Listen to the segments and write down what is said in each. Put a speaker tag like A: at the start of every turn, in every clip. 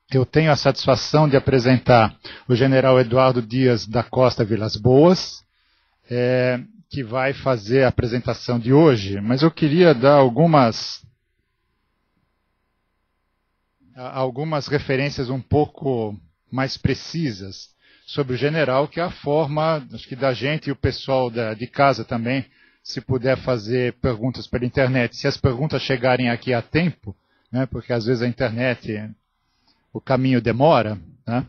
A: Eu tenho a satisfação de apresentar o general Eduardo Dias da Costa Vilas Boas, que vai fazer a apresentação de hoje, mas eu queria dar algumas referências um pouco mais precisas sobre o general, que é a forma, acho que da gente e o pessoal de casa também, se puder fazer perguntas pela internet, se as perguntas chegarem aqui a tempo, né, porque às vezes a internet, o caminho demora, né?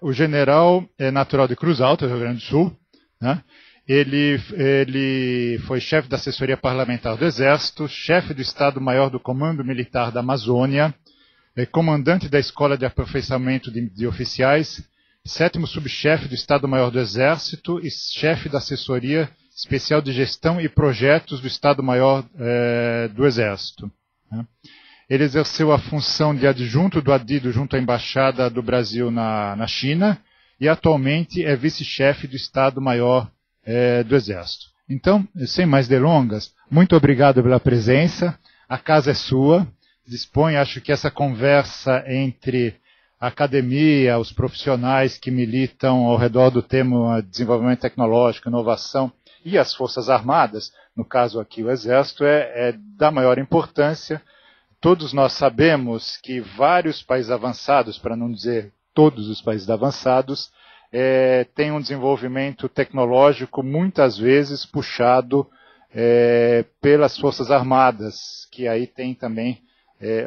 A: O general é natural de Cruz Alta, Rio Grande do Sul, né? Ele foi chefe da assessoria parlamentar do Exército, chefe do Estado-Maior do Comando Militar da Amazônia, comandante da Escola de Aperfeiçoamento de Oficiais, 7º subchefe do Estado-Maior do Exército e chefe da Assessoria Especial de Gestão e Projetos do Estado-Maior do Exército, né? Ele exerceu a função de adjunto do ADIDO junto à Embaixada do Brasil na China e atualmente é vice-chefe do Estado-Maior do Exército. Então, sem mais delongas, muito obrigado pela presença, a casa é sua, dispõe, acho que essa conversa entre a academia, os profissionais que militam ao redor do tema desenvolvimento tecnológico, inovação e as Forças Armadas, no caso aqui o Exército, é da maior importância. Todos nós sabemos que vários países avançados, para não dizer todos os países avançados, têm um desenvolvimento tecnológico muitas vezes puxado pelas Forças Armadas, que aí tem também,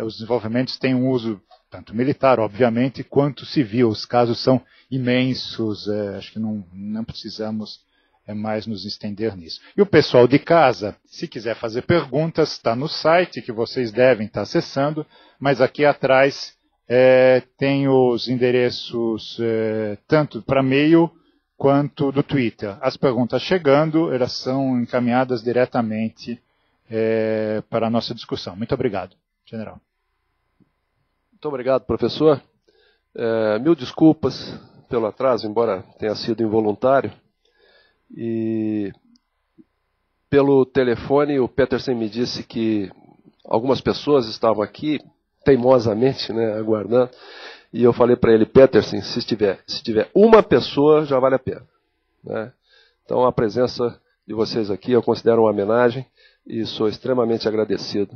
A: os desenvolvimentos têm um uso tanto militar, obviamente, quanto civil. Os casos são imensos, acho que não precisamos mais nos estender nisso. E o pessoal de casa, se quiser fazer perguntas, está no site que vocês devem estar acessando, mas aqui atrás tem os endereços tanto para e-mail quanto do Twitter. As perguntas chegando, elas são encaminhadas diretamente para a nossa discussão. Muito obrigado, general.
B: Muito obrigado, professor. Mil desculpas pelo atraso, embora tenha sido involuntário. E pelo telefone o Peterson me disse que algumas pessoas estavam aqui teimosamente, né, aguardando, e eu falei para ele: Peterson, se tiver uma pessoa já vale a pena, né? Então a presença de vocês aqui eu considero uma homenagem e sou extremamente agradecido.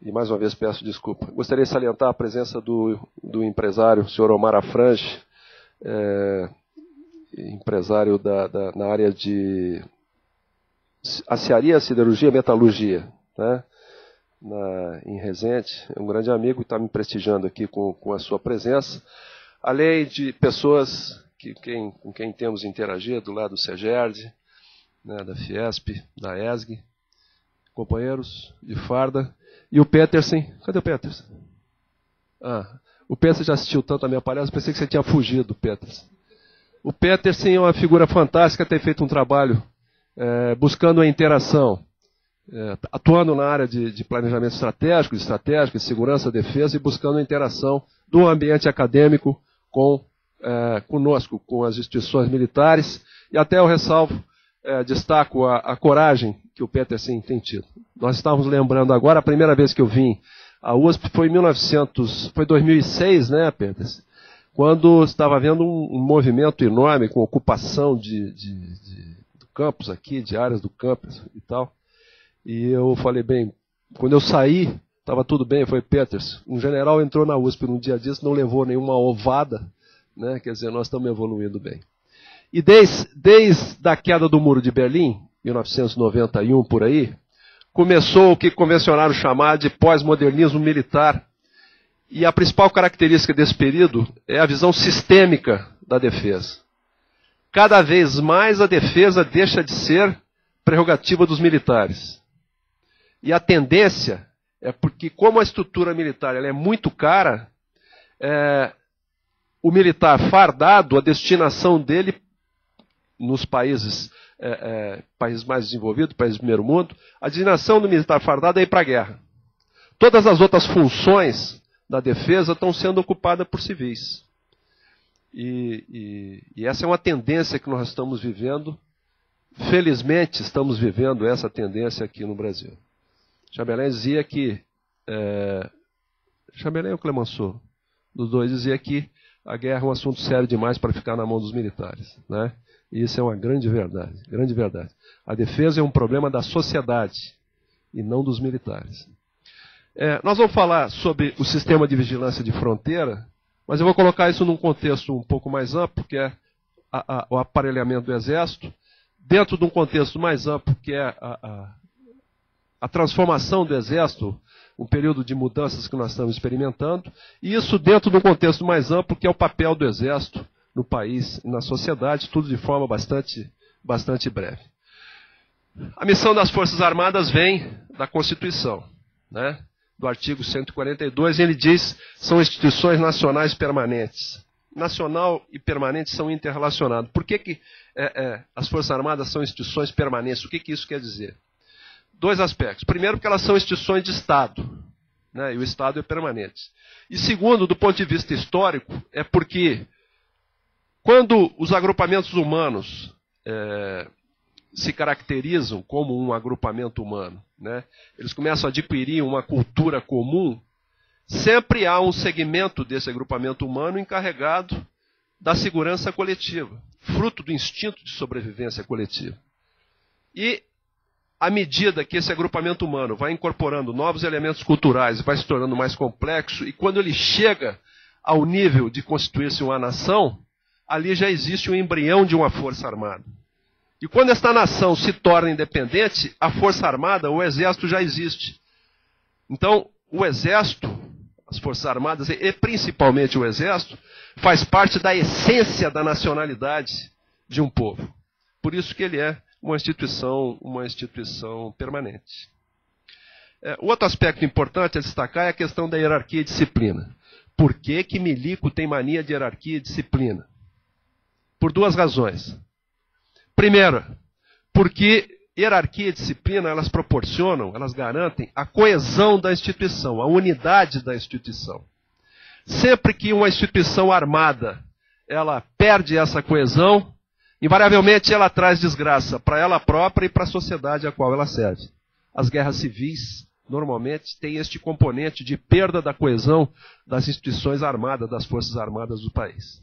B: E mais uma vez peço desculpa. Gostaria de salientar a presença do empresário, o senhor Omar Afrange, empresário na área de aciaria, siderurgia e metalurgia, né? Em Resende. É um grande amigo e está me prestigiando aqui com a sua presença. Além de pessoas com quem temos interagido, do lado do SEGERD, né, da Fiesp, da ESG, companheiros de farda. E o Peterson, cadê o Peterson? O Peterson já assistiu tanto a minha palestra, pensei que você tinha fugido, Peterson. O Peterson é uma figura fantástica, tem feito um trabalho buscando a interação, atuando na área de planejamento estratégico, de segurança, defesa, e buscando a interação do ambiente acadêmico conosco, com as instituições militares, e até eu ressalvo, destaco a coragem que o Peterson tem tido. Nós estávamos lembrando agora, a primeira vez que eu vim à USP foi em 2006, né, Peterson? Quando estava havendo um movimento enorme com ocupação do campus aqui, de áreas do campus e tal. E eu falei, bem, quando eu saí, estava tudo bem. Eu falei, Peters, um general entrou na USP num dia disso, não levou nenhuma ovada, né? Quer dizer, nós estamos evoluindo bem. E desde a queda do Muro de Berlim, 1991 por aí, começou o que convencionaram chamar de pós-modernismo militar. E a principal característica desse período é a visão sistêmica da defesa. Cada vez mais a defesa deixa de ser prerrogativa dos militares. E a tendência é porque, como a estrutura militar ela é muito cara, o militar fardado, a destinação dele nos países mais desenvolvidos, países do primeiro mundo, a destinação do militar fardado é ir para a guerra. Todas as outras funções da defesa estão sendo ocupadas por civis. E essa é uma tendência que nós estamos vivendo. Felizmente, estamos vivendo essa tendência aqui no Brasil. Chambelán dizia que Chamberlain ou Clemenceau? Dos dois dizia que a guerra é um assunto sério demais para ficar na mão dos militares, né? E isso é uma grande verdade, grande verdade. A defesa é um problema da sociedade e não dos militares. Nós vamos falar sobre o sistema de vigilância de fronteira, mas eu vou colocar isso num contexto um pouco mais amplo, que é o aparelhamento do Exército, dentro de um contexto mais amplo, que é a transformação do Exército, um período de mudanças que nós estamos experimentando, e isso dentro de um contexto mais amplo, que é o papel do Exército no país e na sociedade, tudo de forma bastante breve. A missão das Forças Armadas vem da Constituição, né? Do artigo 142, ele diz: são instituições nacionais permanentes. Nacional e permanente são interrelacionados. Por que as Forças Armadas são instituições permanentes? O que isso quer dizer? Dois aspectos. Primeiro, porque elas são instituições de Estado, né? E o Estado é permanente. E segundo, do ponto de vista histórico, é porque quando os agrupamentos humanos se caracterizam como um agrupamento humano, né? Eles começam a adquirir uma cultura comum, sempre há um segmento desse agrupamento humano encarregado da segurança coletiva, fruto do instinto de sobrevivência coletiva. E à medida que esse agrupamento humano vai incorporando novos elementos culturais, vai se tornando mais complexo, e quando ele chega ao nível de constituir-se uma nação, ali já existe um embrião de uma força armada. E quando esta nação se torna independente, a força armada, o exército já existe. Então, o exército, as forças armadas e principalmente o exército, faz parte da essência da nacionalidade de um povo. Por isso que ele é uma instituição permanente. O outro aspecto importante a destacar é a questão da hierarquia e disciplina. Por que milico tem mania de hierarquia e disciplina? Por duas razões. Primeiro, porque hierarquia e disciplina, elas proporcionam, elas garantem a coesão da instituição, a unidade da instituição. Sempre que uma instituição armada, ela perde essa coesão, invariavelmente ela traz desgraça para ela própria e para a sociedade a qual ela serve. As guerras civis, normalmente, têm este componente de perda da coesão das instituições armadas, das forças armadas do país.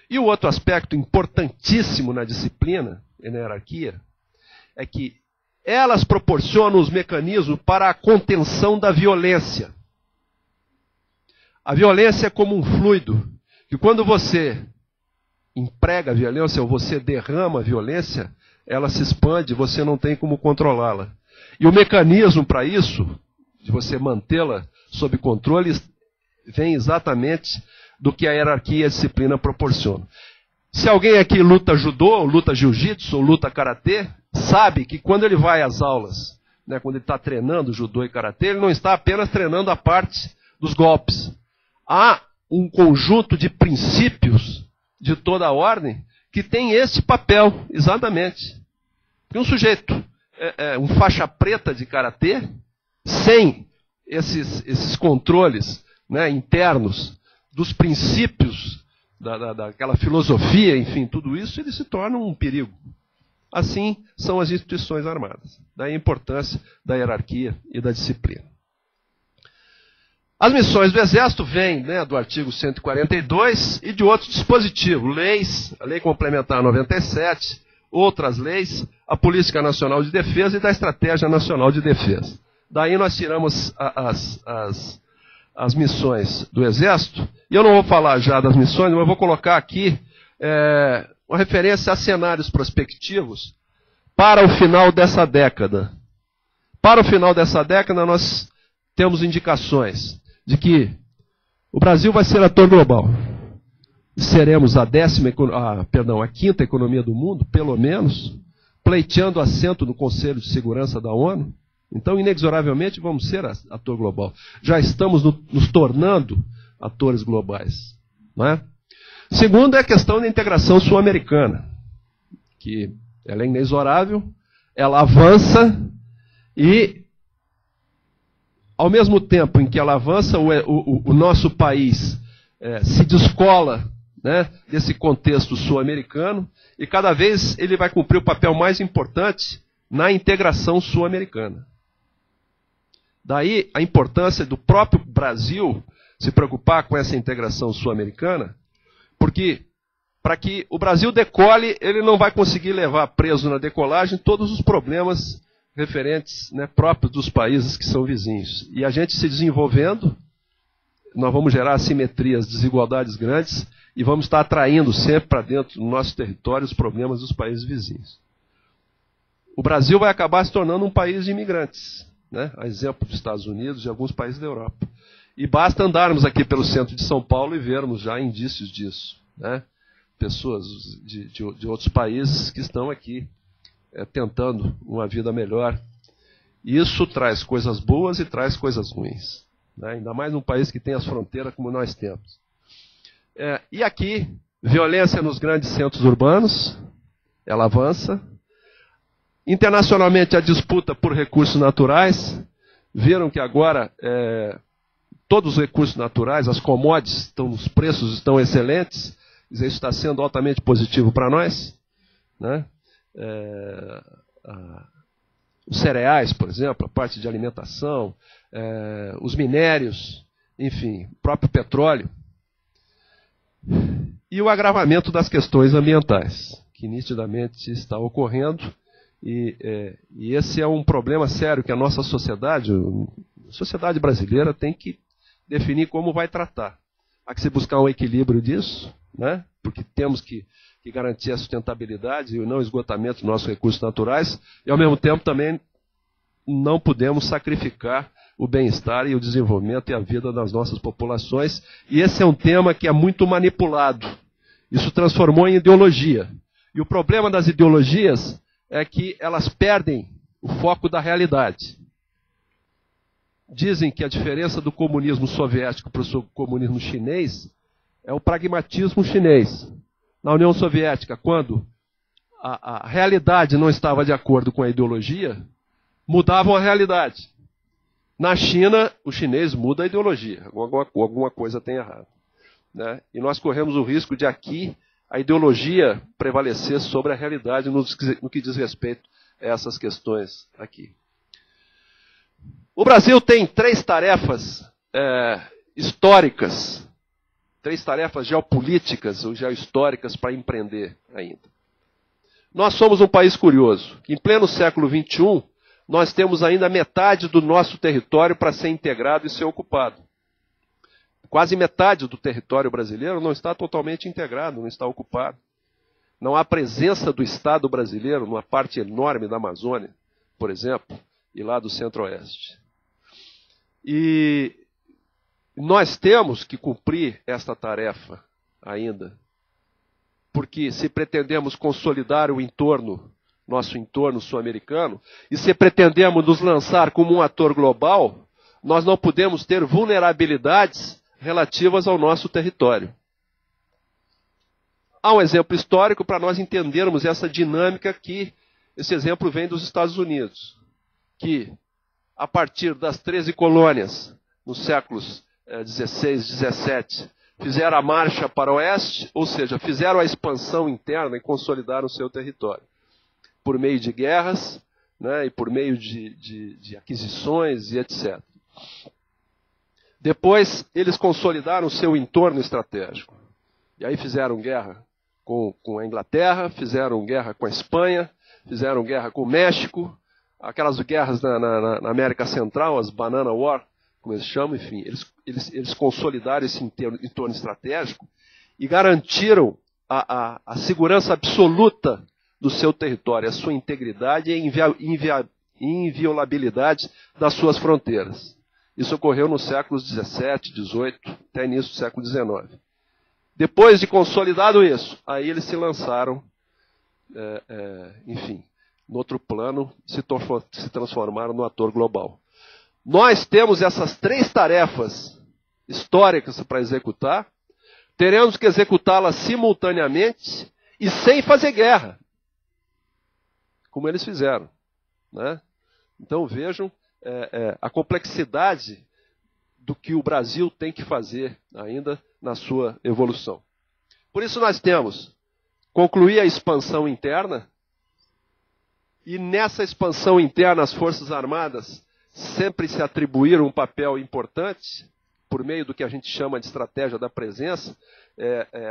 B: E o outro aspecto importantíssimo na disciplina e na hierarquia é que elas proporcionam os mecanismos para a contenção da violência. A violência é como um fluido, que quando você emprega a violência ou você derrama a violência, ela se expande e você não tem como controlá-la. E o mecanismo para isso, de você mantê-la sob controle, vem exatamente do que a hierarquia e a disciplina proporcionam. Se alguém aqui luta judô, ou luta jiu-jitsu, ou luta karatê, sabe que quando ele vai às aulas, né, quando ele está treinando judô e karatê, ele não está apenas treinando a parte dos golpes. Há um conjunto de princípios de toda a ordem que tem esse papel, exatamente. Porque um sujeito, um faixa preta de karatê, sem esses controles, né, internos, dos princípios, daquela filosofia, enfim, tudo isso, ele se torna um perigo. Assim são as instituições armadas. Daí a importância da hierarquia e da disciplina. As missões do Exército vêm, né, do artigo 142 e de outros dispositivos, leis, a Lei Complementar 97, outras leis, a Política Nacional de Defesa e da Estratégia Nacional de Defesa. Daí nós tiramos as missões do Exército, e eu não vou falar já das missões, mas eu vou colocar aqui uma referência a cenários prospectivos para o final dessa década. Para o final dessa década, nós temos indicações de que o Brasil vai ser ator global. Seremos a quinta economia do mundo, pelo menos, pleiteando assento no Conselho de Segurança da ONU. Então, inexoravelmente, vamos ser ator global. Já estamos nos tornando atores globais. Não é? Segundo é a questão da integração sul-americana, que ela é inexorável, ela avança e, ao mesmo tempo em que ela avança, o nosso país se descola, né, desse contexto sul-americano e cada vez ele vai cumprir o papel mais importante na integração sul-americana. Daí a importância do próprio Brasil se preocupar com essa integração sul-americana, porque para que o Brasil decole, ele não vai conseguir levar preso na decolagem todos os problemas referentes, né, próprios dos países que são vizinhos. E a gente se desenvolvendo, nós vamos gerar assimetrias, desigualdades grandes, e vamos estar atraindo sempre para dentro do nosso território os problemas dos países vizinhos. O Brasil vai acabar se tornando um país de imigrantes, né, a exemplo dos Estados Unidos e alguns países da Europa. E basta andarmos aqui pelo centro de São Paulo e vermos já indícios disso, né? Pessoas de outros países que estão aqui tentando uma vida melhor. Isso traz coisas boas e traz coisas ruins, né? Ainda mais num país que tem as fronteiras como nós temos. E aqui, violência nos grandes centros urbanos, ela avança. Internacionalmente, a disputa por recursos naturais. Viram que agora todos os recursos naturais, as commodities, os preços estão excelentes. Isso está sendo altamente positivo para nós, né? Os cereais, por exemplo, a parte de alimentação, os minérios, enfim, o próprio petróleo. E o agravamento das questões ambientais, que nitidamente está ocorrendo. E esse é um problema sério que a nossa sociedade, a sociedade brasileira, tem que definir como vai tratar. Há que se buscar um equilíbrio disso, né? Porque temos que garantir a sustentabilidade e o não esgotamento dos nossos recursos naturais, e ao mesmo tempo também não podemos sacrificar o bem-estar e o desenvolvimento e a vida das nossas populações. E esse é um tema que é muito manipulado. Isso transformou em ideologia. E o problema das ideologias é que elas perdem o foco da realidade. Dizem que a diferença do comunismo soviético para o comunismo chinês é o pragmatismo chinês. Na União Soviética, quando a realidade não estava de acordo com a ideologia, mudavam a realidade. Na China, o chinês muda a ideologia. Alguma coisa tem errado, né? E nós corremos o risco de aqui a ideologia prevalecer sobre a realidade no que diz respeito a essas questões aqui. O Brasil tem 3 tarefas históricas, 3 tarefas geopolíticas ou geohistóricas para empreender ainda. Nós somos um país curioso, que em pleno século XXI, nós temos ainda metade do nosso território para ser integrado e ser ocupado. Quase metade do território brasileiro não está totalmente integrado, não está ocupado. Não há presença do Estado brasileiro numa parte enorme da Amazônia, por exemplo, e lá do Centro-Oeste. E nós temos que cumprir esta tarefa ainda, porque se pretendemos consolidar o entorno, nosso entorno sul-americano, e se pretendemos nos lançar como um ator global, nós não podemos ter vulnerabilidades relativas ao nosso território. Há um exemplo histórico para nós entendermos essa dinâmica que esse exemplo vem dos Estados Unidos, que a partir das 13 colônias, nos séculos 16, 17, fizeram a marcha para o oeste, ou seja, fizeram a expansão interna e consolidaram o seu território, por meio de guerras, né, e por meio de aquisições e etc. Depois, eles consolidaram o seu entorno estratégico. E aí fizeram guerra com a Inglaterra, fizeram guerra com a Espanha, fizeram guerra com o México, aquelas guerras na América Central, as Banana War, como eles chamam, enfim, eles consolidaram esse entorno estratégico e garantiram a segurança absoluta do seu território, a sua integridade e a inviolabilidade das suas fronteiras. Isso ocorreu nos séculos 17, 18, até início do século 19. Depois de consolidado isso, aí eles se lançaram, enfim, no outro plano, se transformaram no ator global. Nós temos essas 3 tarefas históricas para executar, teremos que executá-las simultaneamente e sem fazer guerra, como eles fizeram, né? Então vejam a complexidade do que o Brasil tem que fazer ainda na sua evolução. Por isso nós temos concluir a expansão interna, e nessa expansão interna as Forças Armadas sempre se atribuíram um papel importante por meio do que a gente chama de estratégia da presença,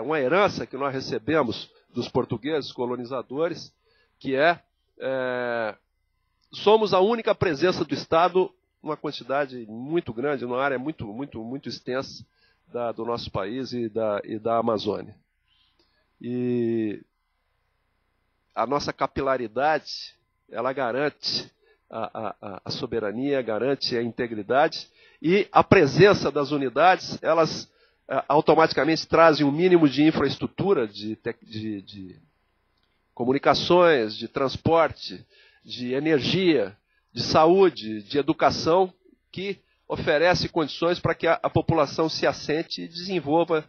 B: uma herança que nós recebemos dos portugueses colonizadores, que somos a única presença do Estado numa quantidade muito grande, numa área muito extensa do nosso país e da Amazônia. E a nossa capilaridade, ela garante a soberania, garante a integridade, e a presença das unidades, elas automaticamente trazem um mínimo de infraestrutura, de comunicações, de transporte, de energia, de saúde, de educação, que oferece condições para que a população se assente e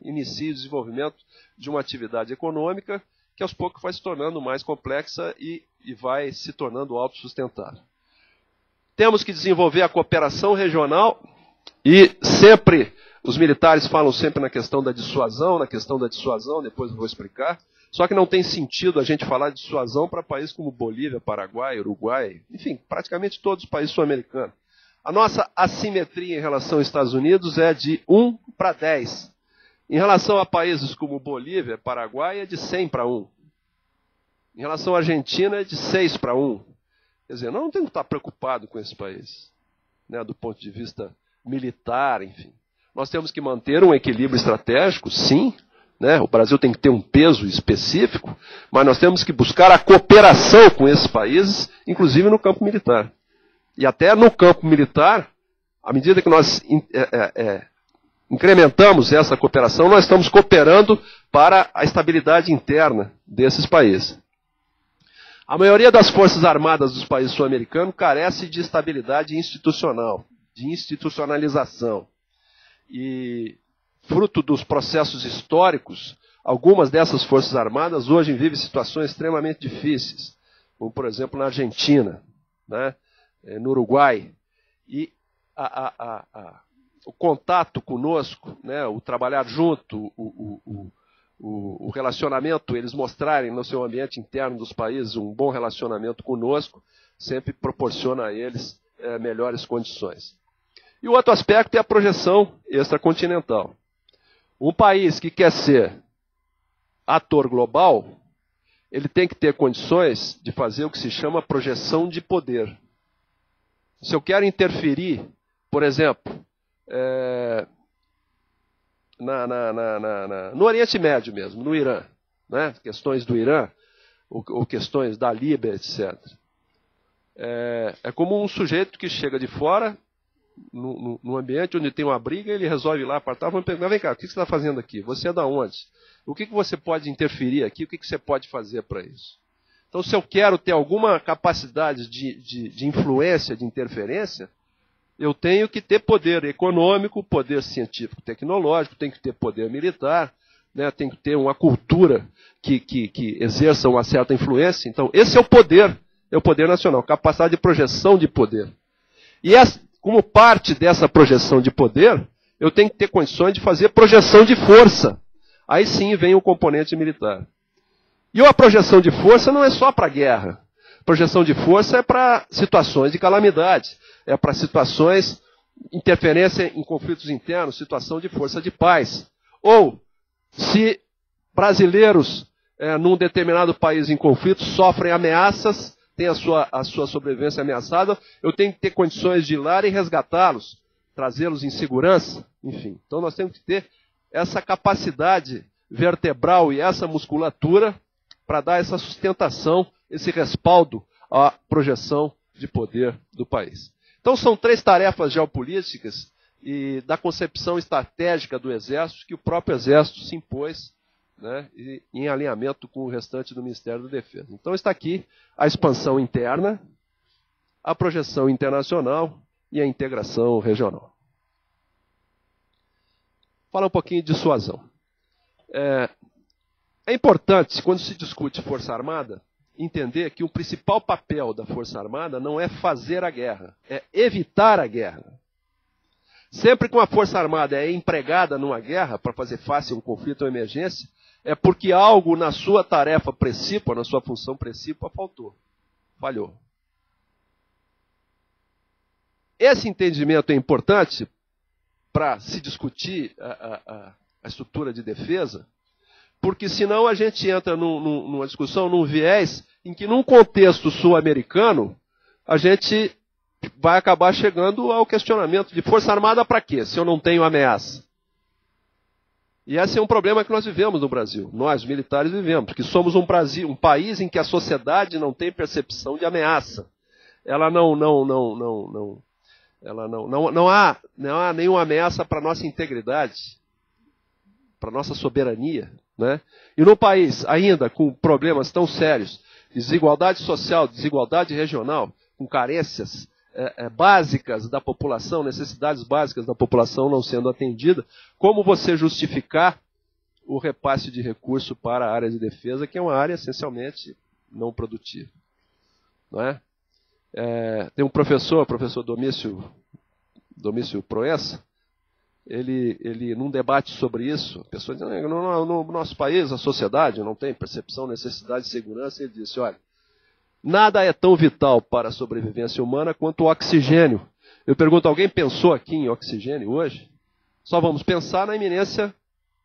B: inicie o desenvolvimento de uma atividade econômica que aos poucos vai se tornando mais complexa e vai se tornando autossustentável. Temos que desenvolver a cooperação regional e sempre, os militares falam sempre na questão da dissuasão, depois eu vou explicar. Só que não tem sentido a gente falar de dissuasão para países como Bolívia, Paraguai, Uruguai, enfim, praticamente todos os países sul-americanos. A nossa assimetria em relação aos Estados Unidos é de 1 para 10. Em relação a países como Bolívia, Paraguai, é de 100 para 1. Em relação à Argentina, é de 6 para 1. Quer dizer, nós não temos que estar preocupados com esse país, né, do ponto de vista militar, enfim. Nós temos que manter um equilíbrio estratégico, sim, né? O Brasil tem que ter um peso específico, mas nós temos que buscar a cooperação com esses países, inclusive no campo militar. E até no campo militar, à medida que nós incrementamos essa cooperação, nós estamos cooperando para a estabilidade interna desses países. A maioria das forças armadas dos países sul-americanos carece de estabilidade institucional, de institucionalização. E, fruto dos processos históricos, algumas dessas forças armadas hoje vivem situações extremamente difíceis, como, por exemplo, na Argentina, né, no Uruguai. E o contato conosco, né, o trabalhar junto, o relacionamento, eles mostrarem no seu ambiente interno dos países um bom relacionamento conosco, sempre proporciona a eles melhores condições. E o outro aspecto é a projeção extracontinental. Um país que quer ser ator global, ele tem que ter condições de fazer o que se chama projeção de poder. Se eu quero interferir, por exemplo, no Oriente Médio mesmo, no Irã, né? Questões do Irã, ou questões da Líbia, etc. É como um sujeito que chega de fora, no ambiente onde tem uma briga, ele resolve ir lá apartar, vamos perguntar, vem cá, o que você está fazendo aqui? Você é da onde? O que você pode interferir aqui? O que você pode fazer para isso? Então, se eu quero ter alguma capacidade de influência, de interferência, eu tenho que ter poder econômico, poder científico, tecnológico, tenho que ter poder militar, né, tenho que ter uma cultura que exerça uma certa influência. Então, esse é o poder nacional, capacidade de projeção de poder. E como parte dessa projeção de poder, eu tenho que ter condições de fazer projeção de força. Aí sim vem o componente militar. E a projeção de força não é só para a guerra. Projeção de força é para situações de calamidade, é para situações, interferência em conflitos internos, situação de força de paz. Ou, se brasileiros num determinado país em conflito sofrem ameaças, têm a sua sobrevivência ameaçada, eu tenho que ter condições de ir lá e resgatá-los, trazê-los em segurança, enfim. Então nós temos que ter essa capacidade vertebral e essa musculatura para dar essa sustentação, esse respaldo à projeção de poder do país. Então são 3 tarefas geopolíticas e da concepção estratégica do Exército que o próprio Exército se impôs, né, em alinhamento com o restante do Ministério da Defesa. Então está aqui a expansão interna, a projeção internacional e a integração regional. Fala um pouquinho de dissuasão. É importante, quando se discute Força Armada, entender que o principal papel da Força Armada não é fazer a guerra, é evitar a guerra. Sempre que uma Força Armada é empregada numa guerra para fazer face a um conflito ou emergência, é porque algo na sua tarefa precípua, na sua função precípua, falhou. esse entendimento é importante para se discutir a estrutura de defesa, porque senão a gente entra numa discussão, num viés, em que num contexto sul-americano, a gente vai acabar chegando ao questionamento de força armada para quê, se eu não tenho ameaça? E esse é um problema que nós vivemos no Brasil. Nós, militares, vivemos, porque somos um país em que a sociedade não tem percepção de ameaça. Ela não há nenhuma ameaça para a nossa integridade, para a nossa soberania. Né? E no país, ainda com problemas tão sérios, desigualdade social, desigualdade regional, com carências básicas da população, necessidades básicas da população não sendo atendida, como você justificar o repasse de recurso para a área de defesa, que é uma área essencialmente não produtiva? Não é? Tem um professor, o professor Domício Proença, ele num debate sobre isso, a pessoa diz, no nosso país, a sociedade não tem percepção, necessidade de segurança, ele disse, olha, nada é tão vital para a sobrevivência humana quanto o oxigênio. Eu pergunto, alguém pensou aqui em oxigênio hoje? Só vamos pensar na iminência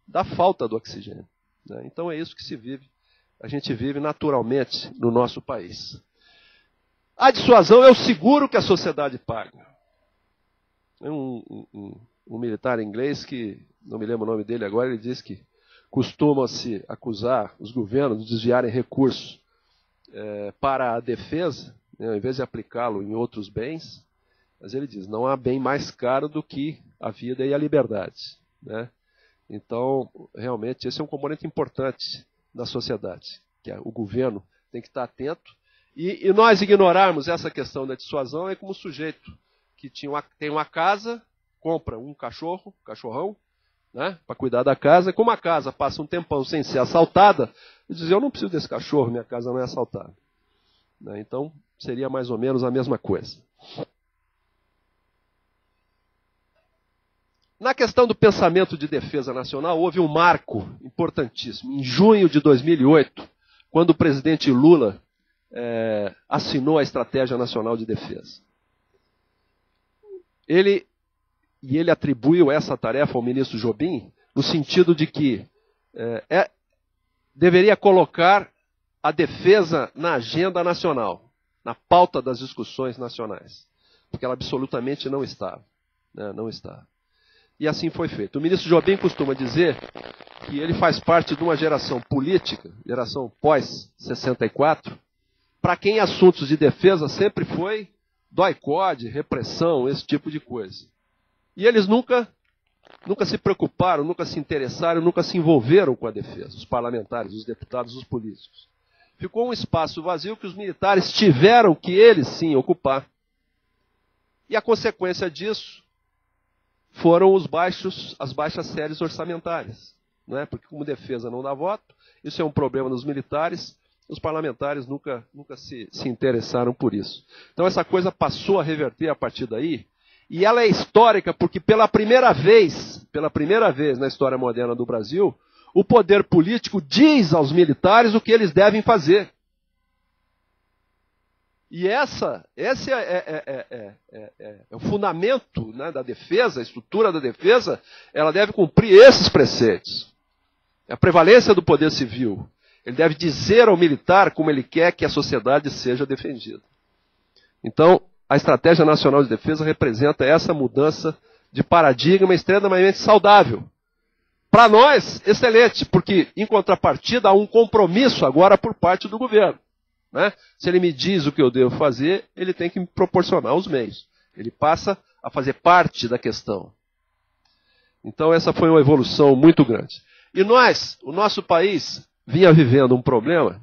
B: da falta do oxigênio. Né? Então é isso que se vive, a gente vive naturalmente no nosso país. A dissuasão é o seguro que a sociedade paga. Um militar inglês que, não me lembro o nome dele agora, ele diz que costuma-se acusar os governos de desviarem recursos para a defesa, né, ao invés de aplicá-lo em outros bens, mas ele diz, não há bem mais caro do que a vida e a liberdade. Né? Então, realmente, esse é um componente importante da sociedade, que o governo tem que estar atento, e nós ignorarmos essa questão da dissuasão é como o sujeito que tem uma casa, compra um cachorrão, né, para cuidar da casa. Como a casa passa um tempão sem ser assaltada, ele diz, eu não preciso desse cachorro, minha casa não é assaltada. Né, então, seria mais ou menos a mesma coisa. Na questão do pensamento de defesa nacional, houve um marco importantíssimo. Em junho de 2008, quando o presidente Lula assinou a Estratégia Nacional de Defesa. Ele atribuiu essa tarefa ao ministro Jobim, no sentido de que deveria colocar a defesa na agenda nacional, na pauta das discussões nacionais, porque ela absolutamente não estava. Né, não estava. E assim foi feito. O ministro Jobim costuma dizer que ele faz parte de uma geração política, geração pós-64, para quem assuntos de defesa sempre foi doicode, repressão, esse tipo de coisa. E eles nunca se preocuparam, nunca se interessaram, nunca se envolveram com a defesa, os parlamentares, os deputados, os políticos. Ficou um espaço vazio que os militares tiveram que eles sim ocupar. E a consequência disso foram as baixas séries orçamentárias. Né? Porque como defesa não dá voto, isso é um problema dos militares, os parlamentares nunca se interessaram por isso. Então essa coisa passou a reverter a partir daí, e ela é histórica porque pela primeira vez na história moderna do Brasil, o poder político diz aos militares o que eles devem fazer. E esse é o fundamento, né, da defesa, a estrutura da defesa, ela deve cumprir esses preceitos. A prevalência do poder civil. Ele deve dizer ao militar como ele quer que a sociedade seja defendida. Então, a Estratégia Nacional de Defesa representa essa mudança de paradigma extremamente saudável. Para nós, excelente, porque, em contrapartida, há um compromisso agora por parte do governo. Né? Se ele me diz o que eu devo fazer, ele tem que me proporcionar os meios. Ele passa a fazer parte da questão. Então, essa foi uma evolução muito grande. E nós, o nosso país, vinha vivendo um problema.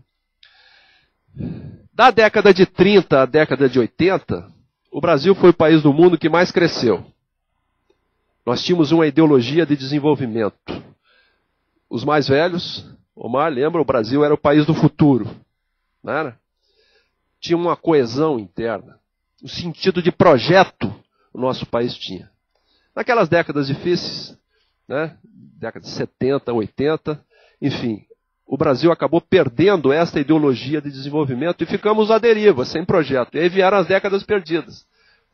B: Da década de 30 à década de 80, o Brasil foi o país do mundo que mais cresceu. Nós tínhamos uma ideologia de desenvolvimento. Os mais velhos, Omar, lembra, o Brasil era o país do futuro. Não era? Tinha uma coesão interna. Um sentido de projeto o nosso país tinha. Naquelas décadas difíceis, né? Década de 70, 80, enfim, o Brasil acabou perdendo esta ideologia de desenvolvimento e ficamos à deriva, sem projeto. E aí vieram as décadas perdidas.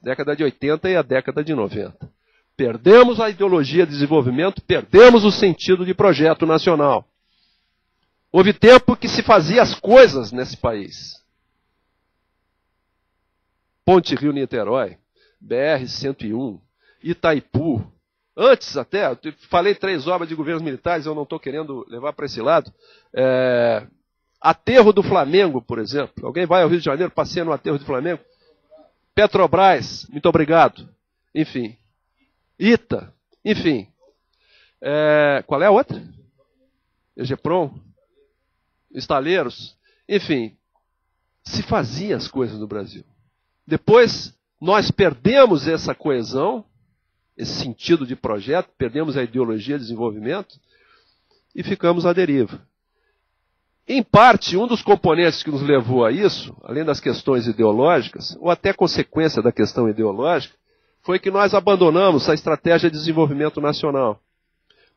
B: década de 80 e a década de 90. Perdemos a ideologia de desenvolvimento, perdemos o sentido de projeto nacional. Houve tempo que se fazia as coisas nesse país. Ponte Rio-Niterói, BR-101, Itaipu. Antes até, eu falei 3 obras de governos militares, eu não estou querendo levar para esse lado. Aterro do Flamengo, por exemplo. Alguém vai ao Rio de Janeiro, passeia no Aterro do Flamengo? Petrobras, muito obrigado. Enfim. ITA, enfim. Qual é a outra? EGEPROM? Estaleiros? Enfim. Se fazia as coisas no Brasil. Depois, nós perdemos essa coesão, esse sentido de projeto, perdemos a ideologia de desenvolvimento e ficamos à deriva. Em parte, um dos componentes que nos levou a isso, além das questões ideológicas, ou até consequência da questão ideológica, foi que nós abandonamos a estratégia de desenvolvimento nacional.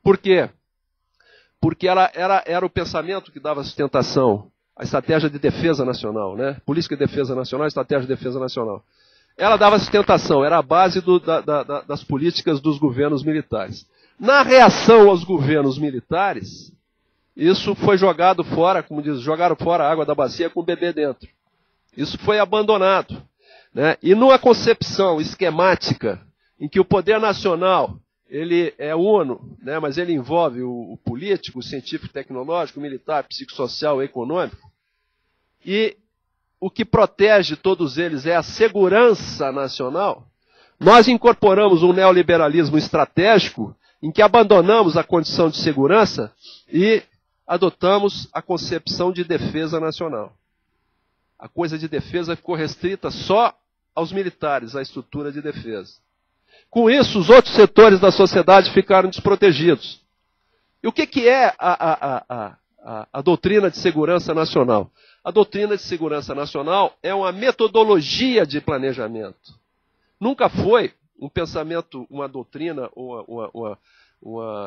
B: Por quê? Porque era o pensamento que dava sustentação à estratégia de defesa nacional, né? Política de defesa nacional, estratégia de defesa nacional. Ela dava sustentação, era a base das políticas dos governos militares. Na reação aos governos militares, isso foi jogado fora, como diz, jogaram fora a água da bacia com o bebê dentro. Isso foi abandonado. Né? E numa concepção esquemática, em que o poder nacional ele é uno, né? Mas ele envolve o político, o científico, tecnológico, o militar, psicossocial, econômico, e o que protege todos eles é a segurança nacional, nós incorporamos um neoliberalismo estratégico em que abandonamos a condição de segurança e adotamos a concepção de defesa nacional. A coisa de defesa ficou restrita só aos militares, à estrutura de defesa. Com isso, os outros setores da sociedade ficaram desprotegidos. E o que é a doutrina de segurança nacional? A doutrina de segurança nacional é uma metodologia de planejamento. Nunca foi um pensamento, uma doutrina,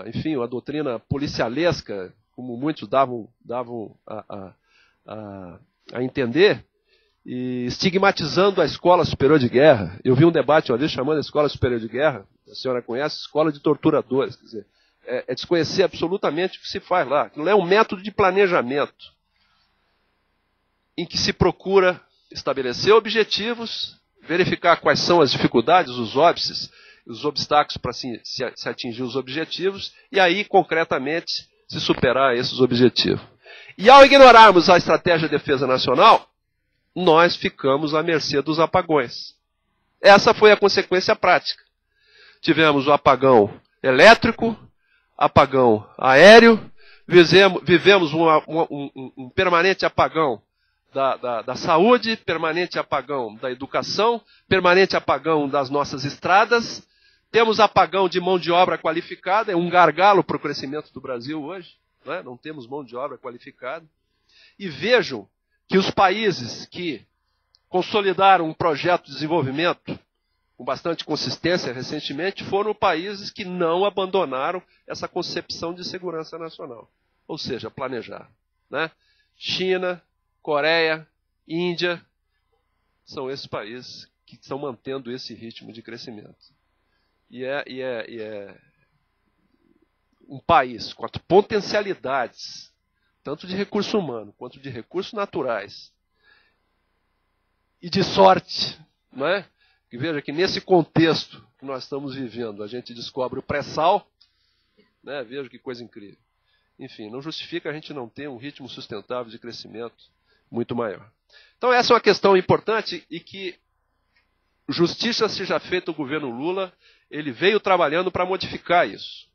B: enfim, uma doutrina policialesca, como muitos davam a entender, e estigmatizando a Escola Superior de Guerra. Eu vi um debate uma vez chamando a Escola Superior de Guerra, a senhora conhece, Escola de Torturadores. Quer dizer, é desconhecer absolutamente o que se faz lá. Aquilo é um método de planejamento em que se procura estabelecer objetivos, verificar quais são as dificuldades, os óbices, os obstáculos para se atingir os objetivos, e aí, concretamente, se superar esses objetivos. E ao ignorarmos a estratégia de defesa nacional, nós ficamos à mercê dos apagões. Essa foi a consequência prática. Tivemos o apagão elétrico, apagão aéreo, vivemos um permanente apagão da saúde, permanente apagão da educação, permanente apagão das nossas estradas, temos apagão de mão de obra qualificada, é um gargalo para o crescimento do Brasil hoje, né? Não temos mão de obra qualificada. E vejam que os países que consolidaram um projeto de desenvolvimento com bastante consistência recentemente foram países que não abandonaram essa concepção de segurança nacional, ou seja, planejar, né? China, Coreia, Índia, são esses países que estão mantendo esse ritmo de crescimento. E é um país com potencialidades, tanto de recurso humano quanto de recursos naturais, e de sorte, não é? Que veja que nesse contexto que nós estamos vivendo, a gente descobre o pré-sal, né? Veja que coisa incrível. Enfim, não justifica a gente não ter um ritmo sustentável de crescimento muito maior. Então essa é uma questão importante e que justiça seja feita o governo Lula, ele veio trabalhando para modificar isso.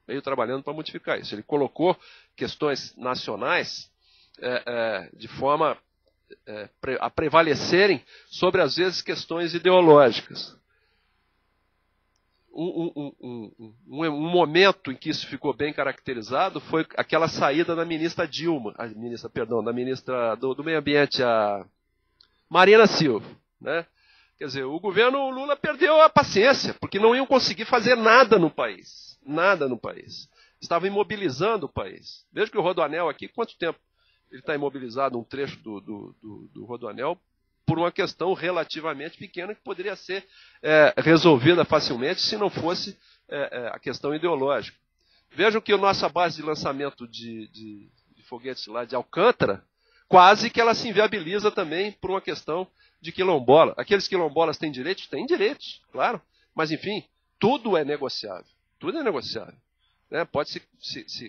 B: Ele colocou questões nacionais de forma a prevalecerem sobre, às vezes, questões ideológicas. Um momento em que isso ficou bem caracterizado foi aquela saída da ministra da ministra do Meio Ambiente, a Marina Silva, né? Quer dizer, o governo Lula perdeu a paciência, porque não iam conseguir fazer nada no país. Nada no país. Estavam imobilizando o país. Veja que o Rodoanel aqui, quanto tempo ele está imobilizado, um trecho do Rodoanel, por uma questão relativamente pequena que poderia ser resolvida facilmente se não fosse a questão ideológica. Vejam que a nossa base de lançamento de foguetes lá de Alcântara, quase que ela se inviabiliza também por uma questão de quilombola. Aqueles quilombolas têm direitos? Têm direitos, claro. Mas, enfim, tudo é negociável. Tudo é negociável. Né? Pode-se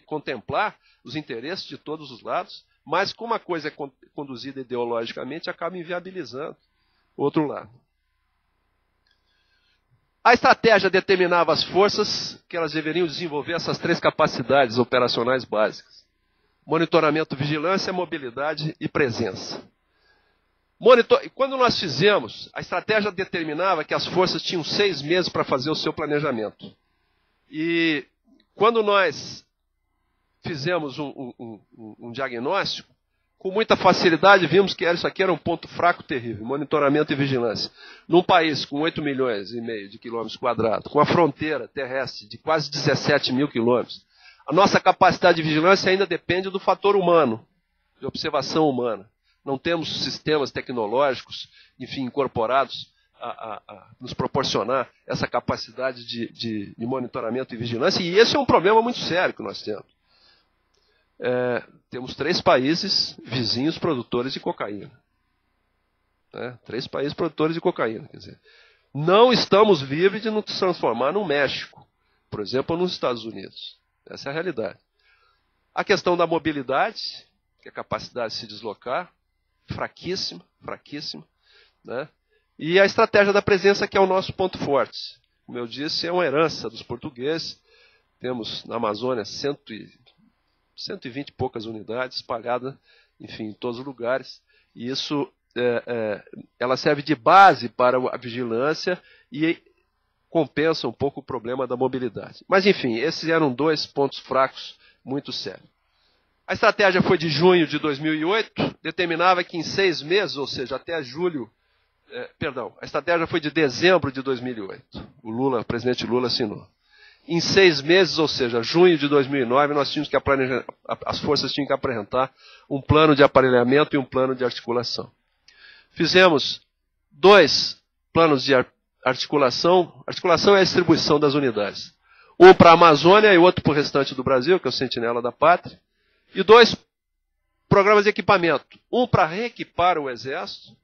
B: contemplar os interesses de todos os lados, mas como a coisa é conduzida ideologicamente, acaba inviabilizando o outro lado. A estratégia determinava as forças que elas deveriam desenvolver essas 3 capacidades operacionais básicas: monitoramento, vigilância, mobilidade e presença. Quando nós fizemos, a estratégia determinava que as forças tinham 6 meses para fazer o seu planejamento. E quando nós fizemos um diagnóstico, com muita facilidade vimos que isso aqui era um ponto fraco terrível: monitoramento e vigilância. Num país com 8,5 milhões de quilômetros quadrados, com a fronteira terrestre de quase 17 mil quilômetros, a nossa capacidade de vigilância ainda depende do fator humano, de observação humana. Não temos sistemas tecnológicos, enfim, incorporados a nos proporcionar essa capacidade de monitoramento e vigilância, e esse é um problema muito sério que nós temos. Temos 3 países vizinhos produtores de cocaína. 3 países produtores de cocaína. Quer dizer, não estamos livres de nos transformar no México, por exemplo, ou nos Estados Unidos. Essa é a realidade. A questão da mobilidade, que é a capacidade de se deslocar, fraquíssima, fraquíssima. Né? E a estratégia da presença, que é o nosso ponto forte. Como eu disse, é uma herança dos portugueses. Temos na Amazônia 120 e poucas unidades espalhadas, enfim, em todos os lugares. E isso, ela serve de base para a vigilância e compensa um pouco o problema da mobilidade. Mas, enfim, esses eram 2 pontos fracos muito sérios. A estratégia foi de junho de 2008, determinava que em 6 meses, ou seja, até julho, a estratégia foi de dezembro de 2008. O presidente Lula assinou. Em 6 meses, ou seja, junho de 2009, nós tínhamos que as forças tinham que apresentar um plano de aparelhamento e um plano de articulação. Fizemos 2 planos de articulação. Articulação é a distribuição das unidades. Um para a Amazônia e outro para o restante do Brasil, que é o Sentinela da Pátria. E 2 programas de equipamento. Um para reequipar o Exército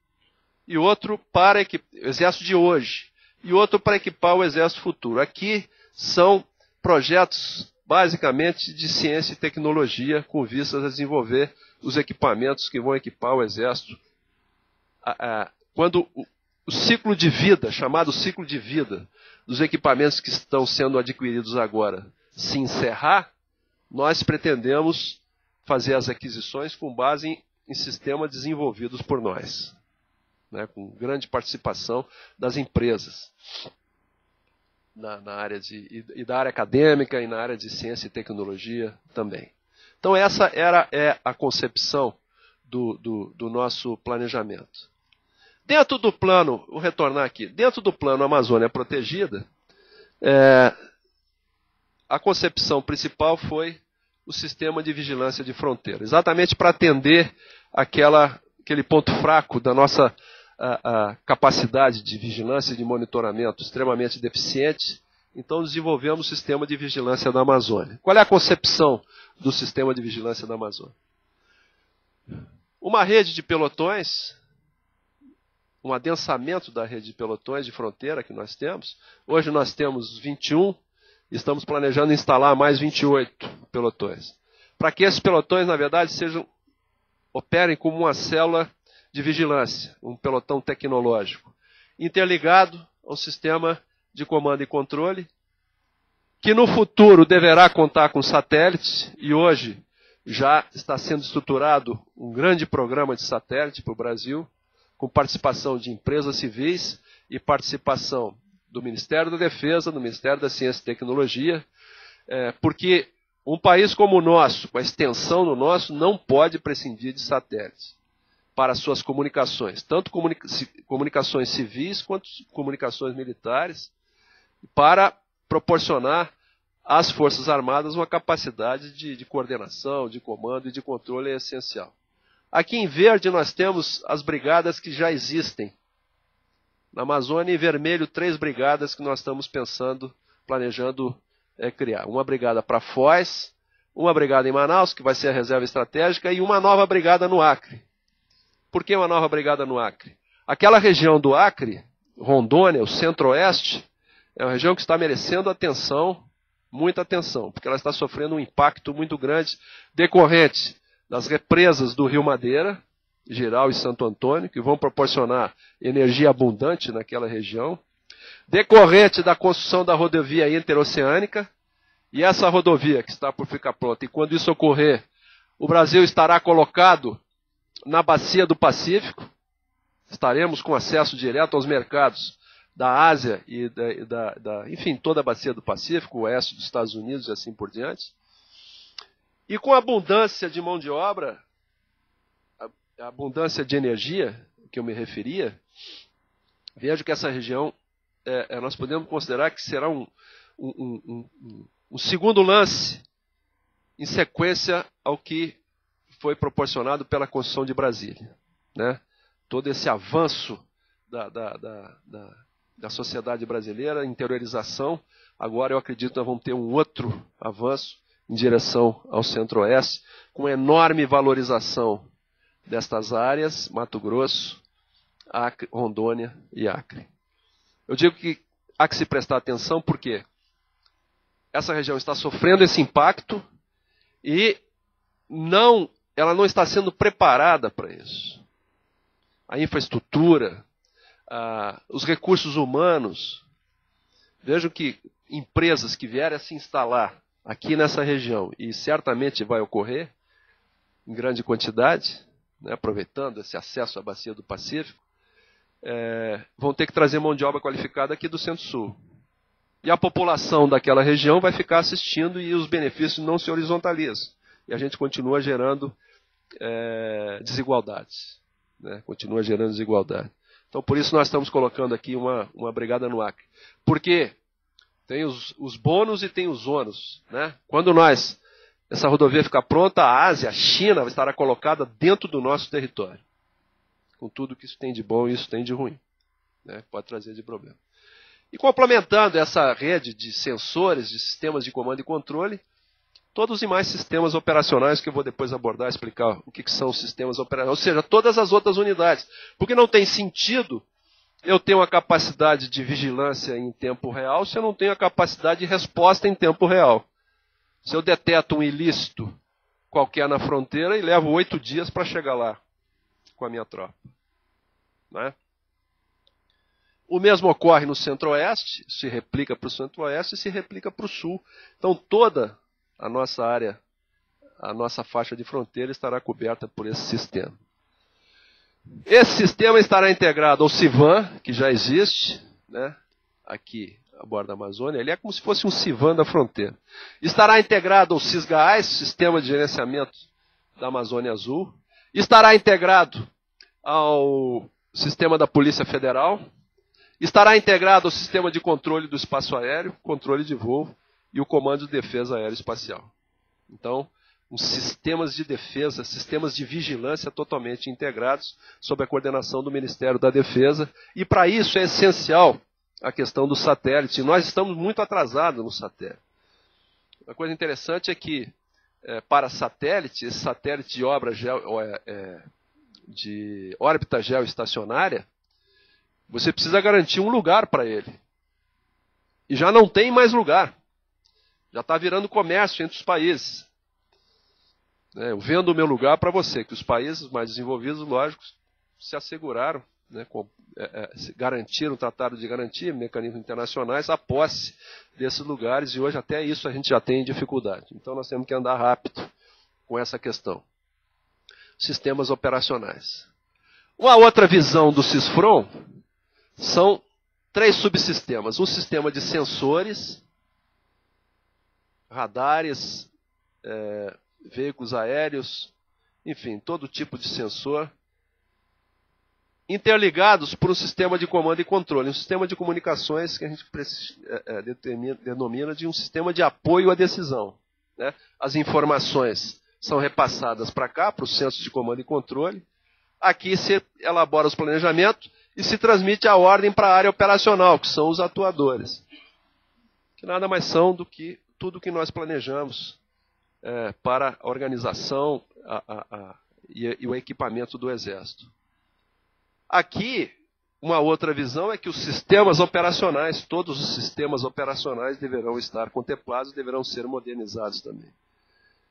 B: e outro para o Exército de hoje. E outro para equipar o Exército futuro. Aqui são projetos, basicamente, de ciência e tecnologia, com vistas a desenvolver os equipamentos que vão equipar o Exército. Quando o ciclo de vida, chamado ciclo de vida, dos equipamentos que estão sendo adquiridos agora, se encerrar, nós pretendemos fazer as aquisições com base em sistemas desenvolvidos por nós, né, com grande participação das empresas. Na área e da área acadêmica e na área de ciência e tecnologia também. Então essa é a concepção do nosso planejamento. Dentro do plano, vou retornar aqui, dentro do plano Amazônia Protegida, a concepção principal foi o sistema de vigilância de fronteira, exatamente para atender aquele ponto fraco da nossa a capacidade de vigilância e de monitoramento extremamente deficiente. Então desenvolvemos o sistema de vigilância da Amazônia. Qual é a concepção do sistema de vigilância da Amazônia? Uma rede de pelotões, um adensamento da rede de pelotões de fronteira que nós temos. Hoje nós temos 21, e estamos planejando instalar mais 28 pelotões. Para que esses pelotões, na verdade, operem como uma célula de vigilância, um pelotão tecnológico, interligado ao sistema de comando e controle, que no futuro deverá contar com satélites, e hoje já está sendo estruturado um grande programa de satélite para o Brasil, com participação de empresas civis e participação do Ministério da Defesa, do Ministério da Ciência e Tecnologia, porque um país como o nosso, com a extensão do nosso, não pode prescindir de satélites para suas comunicações, tanto comunicações civis quanto comunicações militares, para proporcionar às Forças Armadas uma capacidade de coordenação, de comando e de controle essencial. Aqui em verde nós temos as brigadas que já existem. Na Amazônia, em vermelho, 3 brigadas que nós estamos planejando criar. Uma brigada para Foz, uma brigada em Manaus, que vai ser a reserva estratégica, e uma nova brigada no Acre. Por que uma nova brigada no Acre? Aquela região do Acre, Rondônia, o centro-oeste, é uma região que está merecendo atenção, muita atenção, porque ela está sofrendo um impacto muito grande decorrente das represas do Rio Madeira, Giral e Santo Antônio, que vão proporcionar energia abundante naquela região, decorrente da construção da rodovia interoceânica, e essa rodovia que está por ficar pronta, e quando isso ocorrer, o Brasil estará colocado na bacia do Pacífico, estaremos com acesso direto aos mercados da Ásia e enfim, toda a bacia do Pacífico, o oeste dos Estados Unidos e assim por diante. E com a abundância de mão de obra, a abundância de energia, que eu me referia, vejo que essa região, nós podemos considerar que será um segundo lance em sequência ao que foi proporcionado pela construção de Brasília, né? Todo esse avanço da sociedade brasileira, interiorização, agora eu acredito que nós vamos ter um outro avanço em direção ao centro-oeste, com enorme valorização destas áreas, Mato Grosso, Acre, Rondônia e Acre. Eu digo que há que se prestar atenção porque essa região está sofrendo esse impacto e ela não está sendo preparada para isso. A infraestrutura, os recursos humanos. Vejam que empresas que vierem a se instalar aqui nessa região, e certamente vai ocorrer em grande quantidade, né, aproveitando esse acesso à bacia do Pacífico, vão ter que trazer mão de obra qualificada aqui do Centro-Sul. E a população daquela região vai ficar assistindo e os benefícios não se horizontalizam. E a gente continua gerando desigualdades. Né? Continua gerando desigualdade. Então, por isso nós estamos colocando aqui uma brigada no Acre. Porque tem os bônus e tem os ônus. Né? Quando essa rodovia ficar pronta, a Ásia, a China, estará colocada dentro do nosso território. Com tudo que isso tem de bom e isso tem de ruim. Né? Pode trazer de problema. E complementando essa rede de sensores, de sistemas de comando e controle, todos os demais sistemas operacionais que eu vou depois abordar, explicar o que são os sistemas operacionais, ou seja, todas as outras unidades. Porque não tem sentido eu ter uma capacidade de vigilância em tempo real se eu não tenho a capacidade de resposta em tempo real. Se eu deteto um ilícito qualquer na fronteira e levo 8 dias para chegar lá com a minha tropa. Né? O mesmo ocorre no Centro-Oeste, se replica para o Centro-Oeste e se replica para o Sul. Então toda a nossa área, a nossa faixa de fronteira estará coberta por esse sistema. Esse sistema estará integrado ao CIVAM, que já existe, né, aqui a borda da Amazônia. Ele é como se fosse um CIVAM da fronteira. Estará integrado ao SISGAAS, Sistema de Gerenciamento da Amazônia Azul. Estará integrado ao Sistema da Polícia Federal. Estará integrado ao Sistema de Controle do Espaço Aéreo, controle de voo e o Comando de Defesa Aeroespacial. Então, uns sistemas de defesa, sistemas de vigilância totalmente integrados sob a coordenação do Ministério da Defesa. E para isso é essencial a questão do satélite. Nós estamos muito atrasados no satélite. Uma coisa interessante é que, para satélite, esse satélite de órbita geoestacionária, você precisa garantir um lugar para ele. E já não tem mais lugar. Já está virando comércio entre os países. Eu vendo o meu lugar para você, que os países mais desenvolvidos, lógico, se asseguraram, né, garantiram, trataram de garantir, mecanismos internacionais, a posse desses lugares, e hoje até isso a gente já tem dificuldade. Então nós temos que andar rápido com essa questão. Sistemas operacionais. Uma outra visão do CISFRON são 3 subsistemas. Um sistema de sensores, radares, veículos aéreos, enfim, todo tipo de sensor, interligados por um sistema de comando e controle, um sistema de comunicações que a gente denomina de um sistema de apoio à decisão. Né? As informações são repassadas para cá, para o centro de comando e controle. Aqui se elabora os planejamentos e se transmite a ordem para a área operacional, que são os atuadores. Que nada mais são do que tudo que nós planejamos para a organização e o equipamento do Exército. Aqui, uma outra visão é que os sistemas operacionais, todos os sistemas operacionais deverão estar contemplados, deverão ser modernizados também.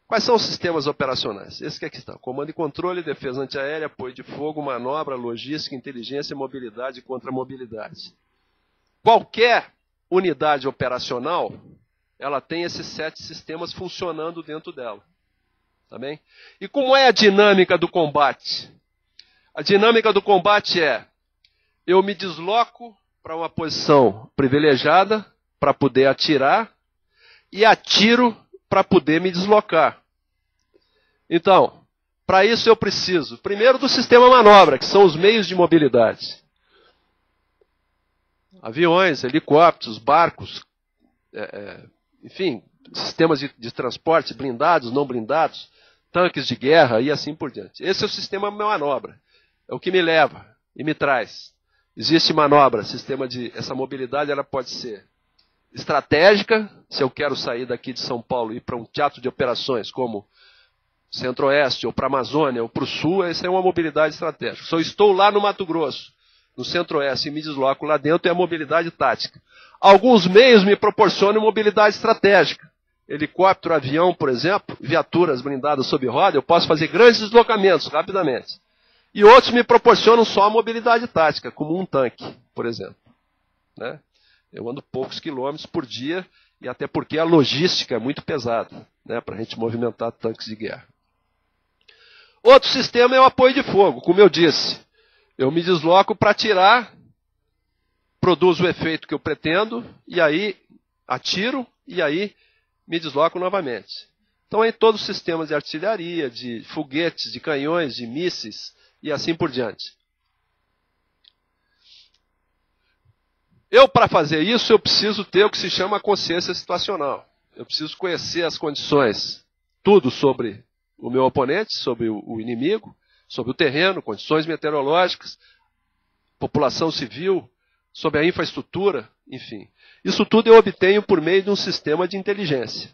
B: Quais são os sistemas operacionais? Esse que aqui está. Comando e controle, defesa antiaérea, apoio de fogo, manobra, logística, inteligência, mobilidade e contramobilidade. Qualquer unidade operacional, ela tem esses 7 sistemas funcionando dentro dela. Tá bem? E como é a dinâmica do combate? A dinâmica do combate é: eu me desloco para uma posição privilegiada para poder atirar e atiro para poder me deslocar. Então, para isso eu preciso, primeiro, do sistema manobra, que são os meios de mobilidade. Aviões, helicópteros, barcos, enfim, sistemas de transporte, blindados, não blindados, tanques de guerra e assim por diante. Esse é o sistema manobra. É o que me leva e me traz. Existe manobra, essa mobilidade ela pode ser estratégica, se eu quero sair daqui de São Paulo e ir para um teatro de operações como Centro-Oeste, ou para a Amazônia, ou para o Sul, essa é uma mobilidade estratégica. Se eu estou lá no Mato Grosso, no Centro-Oeste, e me desloco lá dentro, é a mobilidade tática. Alguns meios me proporcionam mobilidade estratégica. Helicóptero, avião, por exemplo, viaturas blindadas sob roda, eu posso fazer grandes deslocamentos rapidamente. E outros me proporcionam só a mobilidade tática, como um tanque, por exemplo. Né? Eu ando poucos quilômetros por dia, e até porque a logística é muito pesada, né, para a gente movimentar tanques de guerra. Outro sistema é o apoio de fogo, como eu disse. Eu me desloco para atirar, produzo o efeito que eu pretendo, e aí atiro, e aí me desloco novamente. Então, em todos os sistemas de artilharia, de foguetes, de canhões, de mísseis, e assim por diante. Para fazer isso, eu preciso ter o que se chama consciência situacional. Eu preciso conhecer as condições, tudo sobre o meu oponente, sobre o inimigo, sobre o terreno, condições meteorológicas, população civil, sobre a infraestrutura, enfim. Isso tudo eu obtenho por meio de um sistema de inteligência.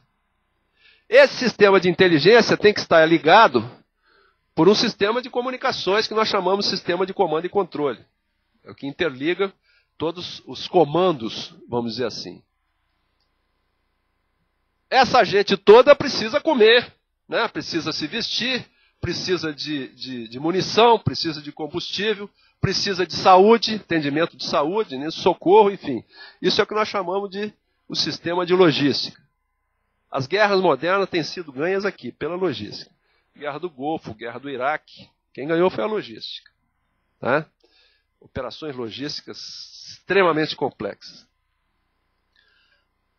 B: Esse sistema de inteligência tem que estar ligado por um sistema de comunicações que nós chamamos de sistema de comando e controle. É o que interliga todos os comandos, vamos dizer assim. Essa gente toda precisa comer, né? Precisa se vestir, precisa de munição, precisa de combustível, precisa de saúde, atendimento de saúde, né? Socorro, enfim. Isso é o que nós chamamos de o sistema de logística. As guerras modernas têm sido ganhas aqui, pela logística. Guerra do Golfo, Guerra do Iraque. Quem ganhou foi a logística. Tá? Operações logísticas extremamente complexas.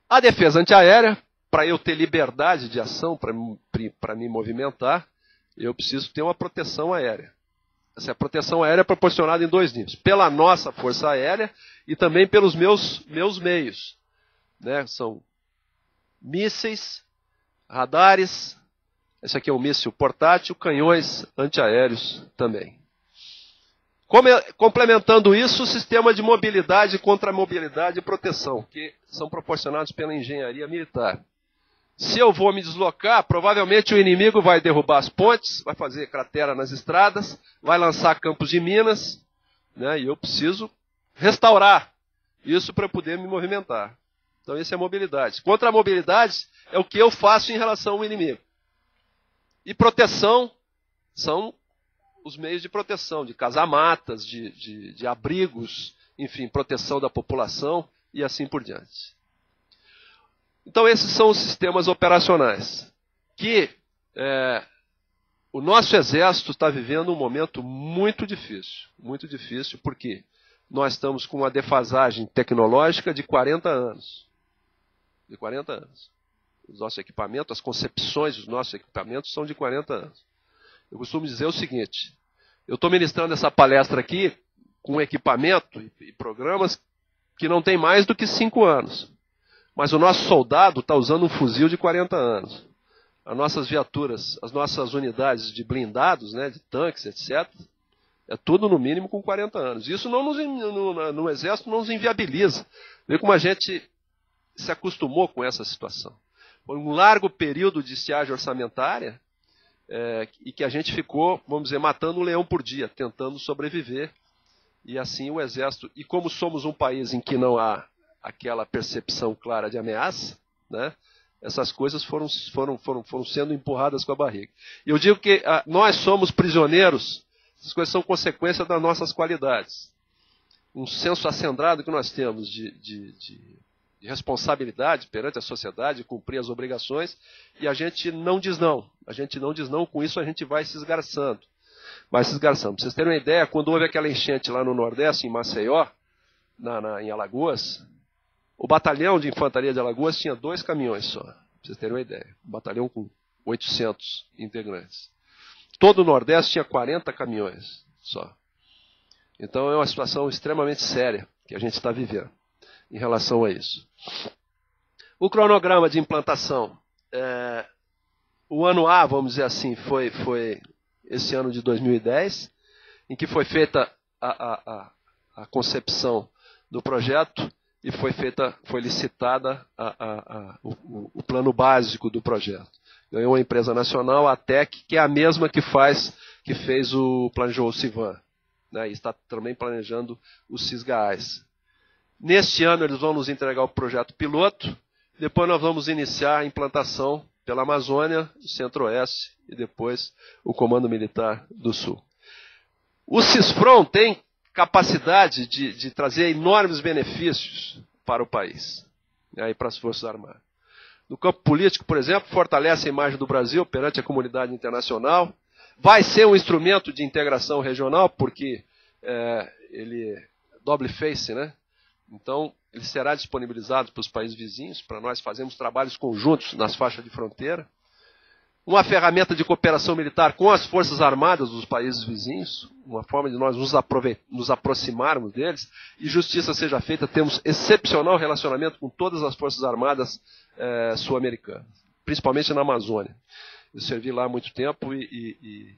B: A defesa antiaérea, para eu ter liberdade de ação, para me movimentar, eu preciso ter uma proteção aérea. Essa proteção aérea é proporcionada em 2 níveis. Pela nossa força aérea e também pelos meus meios. Né? São mísseis, radares, esse aqui é um míssil portátil, canhões antiaéreos também. Complementando isso, o sistema de mobilidade, contramobilidade e proteção, que são proporcionados pela engenharia militar. Se eu vou me deslocar, provavelmente o inimigo vai derrubar as pontes, vai fazer cratera nas estradas, vai lançar campos de minas, né, e eu preciso restaurar isso para poder me movimentar. Então, isso é mobilidade. Contramobilidade é o que eu faço em relação ao inimigo. E proteção são os meios de proteção, de casamatas, de abrigos, enfim, proteção da população e assim por diante. Então, esses são os sistemas operacionais que o nosso exército está vivendo um momento muito difícil, porque nós estamos com uma defasagem tecnológica de 40 anos. De 40 anos. Os nossos equipamentos, as concepções dos nossos equipamentos são de 40 anos. Eu costumo dizer o seguinte: eu estou ministrando essa palestra aqui com equipamento e programas que não tem mais do que 5 anos. Mas o nosso soldado está usando um fuzil de 40 anos. as nossas viaturas, as nossas unidades de blindados, né, de tanques, etc., é tudo no mínimo com 40 anos. Isso no Exército não nos inviabiliza. Vê como a gente se acostumou com essa situação. Foi um largo período de estiagem orçamentária e que a gente ficou, vamos dizer, matando um leão por dia, tentando sobreviver. E assim o Exército, e como somos um país em que não há aquela percepção clara de ameaça, né, essas coisas foram sendo empurradas com a barriga. E eu digo que nós somos prisioneiros, essas coisas são consequência das nossas qualidades. Um senso acendrado que nós temos de responsabilidade perante a sociedade, de cumprir as obrigações, e a gente não diz não. A gente não diz não, com isso a gente vai se esgarçando. Para vocês terem uma ideia, quando houve aquela enchente lá no Nordeste, em Maceió, em Alagoas, o batalhão de infantaria de Alagoas tinha 2 caminhões só. Para vocês terem uma ideia. Um batalhão com 800 integrantes. Todo o Nordeste tinha 40 caminhões só. Então é uma situação extremamente séria que a gente está vivendo em relação a isso. O cronograma de implantação, o ano A, vamos dizer assim, foi esse ano de 2010, em que foi feita a concepção do projeto e foi licitada o plano básico do projeto. Ganhou uma empresa nacional, a TEC, que é a mesma que planejou o CIVAM, né, e está também planejando o CISGAAS. Neste ano eles vão nos entregar o projeto piloto, depois nós vamos iniciar a implantação pela Amazônia, Centro-Oeste e depois o Comando Militar do Sul. O CISFRON tem capacidade de trazer enormes benefícios para o país, né, e para as Forças Armadas. No campo político, por exemplo, fortalece a imagem do Brasil perante a comunidade internacional, vai ser um instrumento de integração regional, porque ele é double face, né? Então, ele será disponibilizado para os países vizinhos, para nós fazermos trabalhos conjuntos nas faixas de fronteira. Uma ferramenta de cooperação militar com as Forças Armadas dos países vizinhos, uma forma de nós nos aproximarmos deles, e justiça seja feita, temos excepcional relacionamento com todas as Forças Armadas sul-americanas, principalmente na Amazônia. Eu servi lá há muito tempo e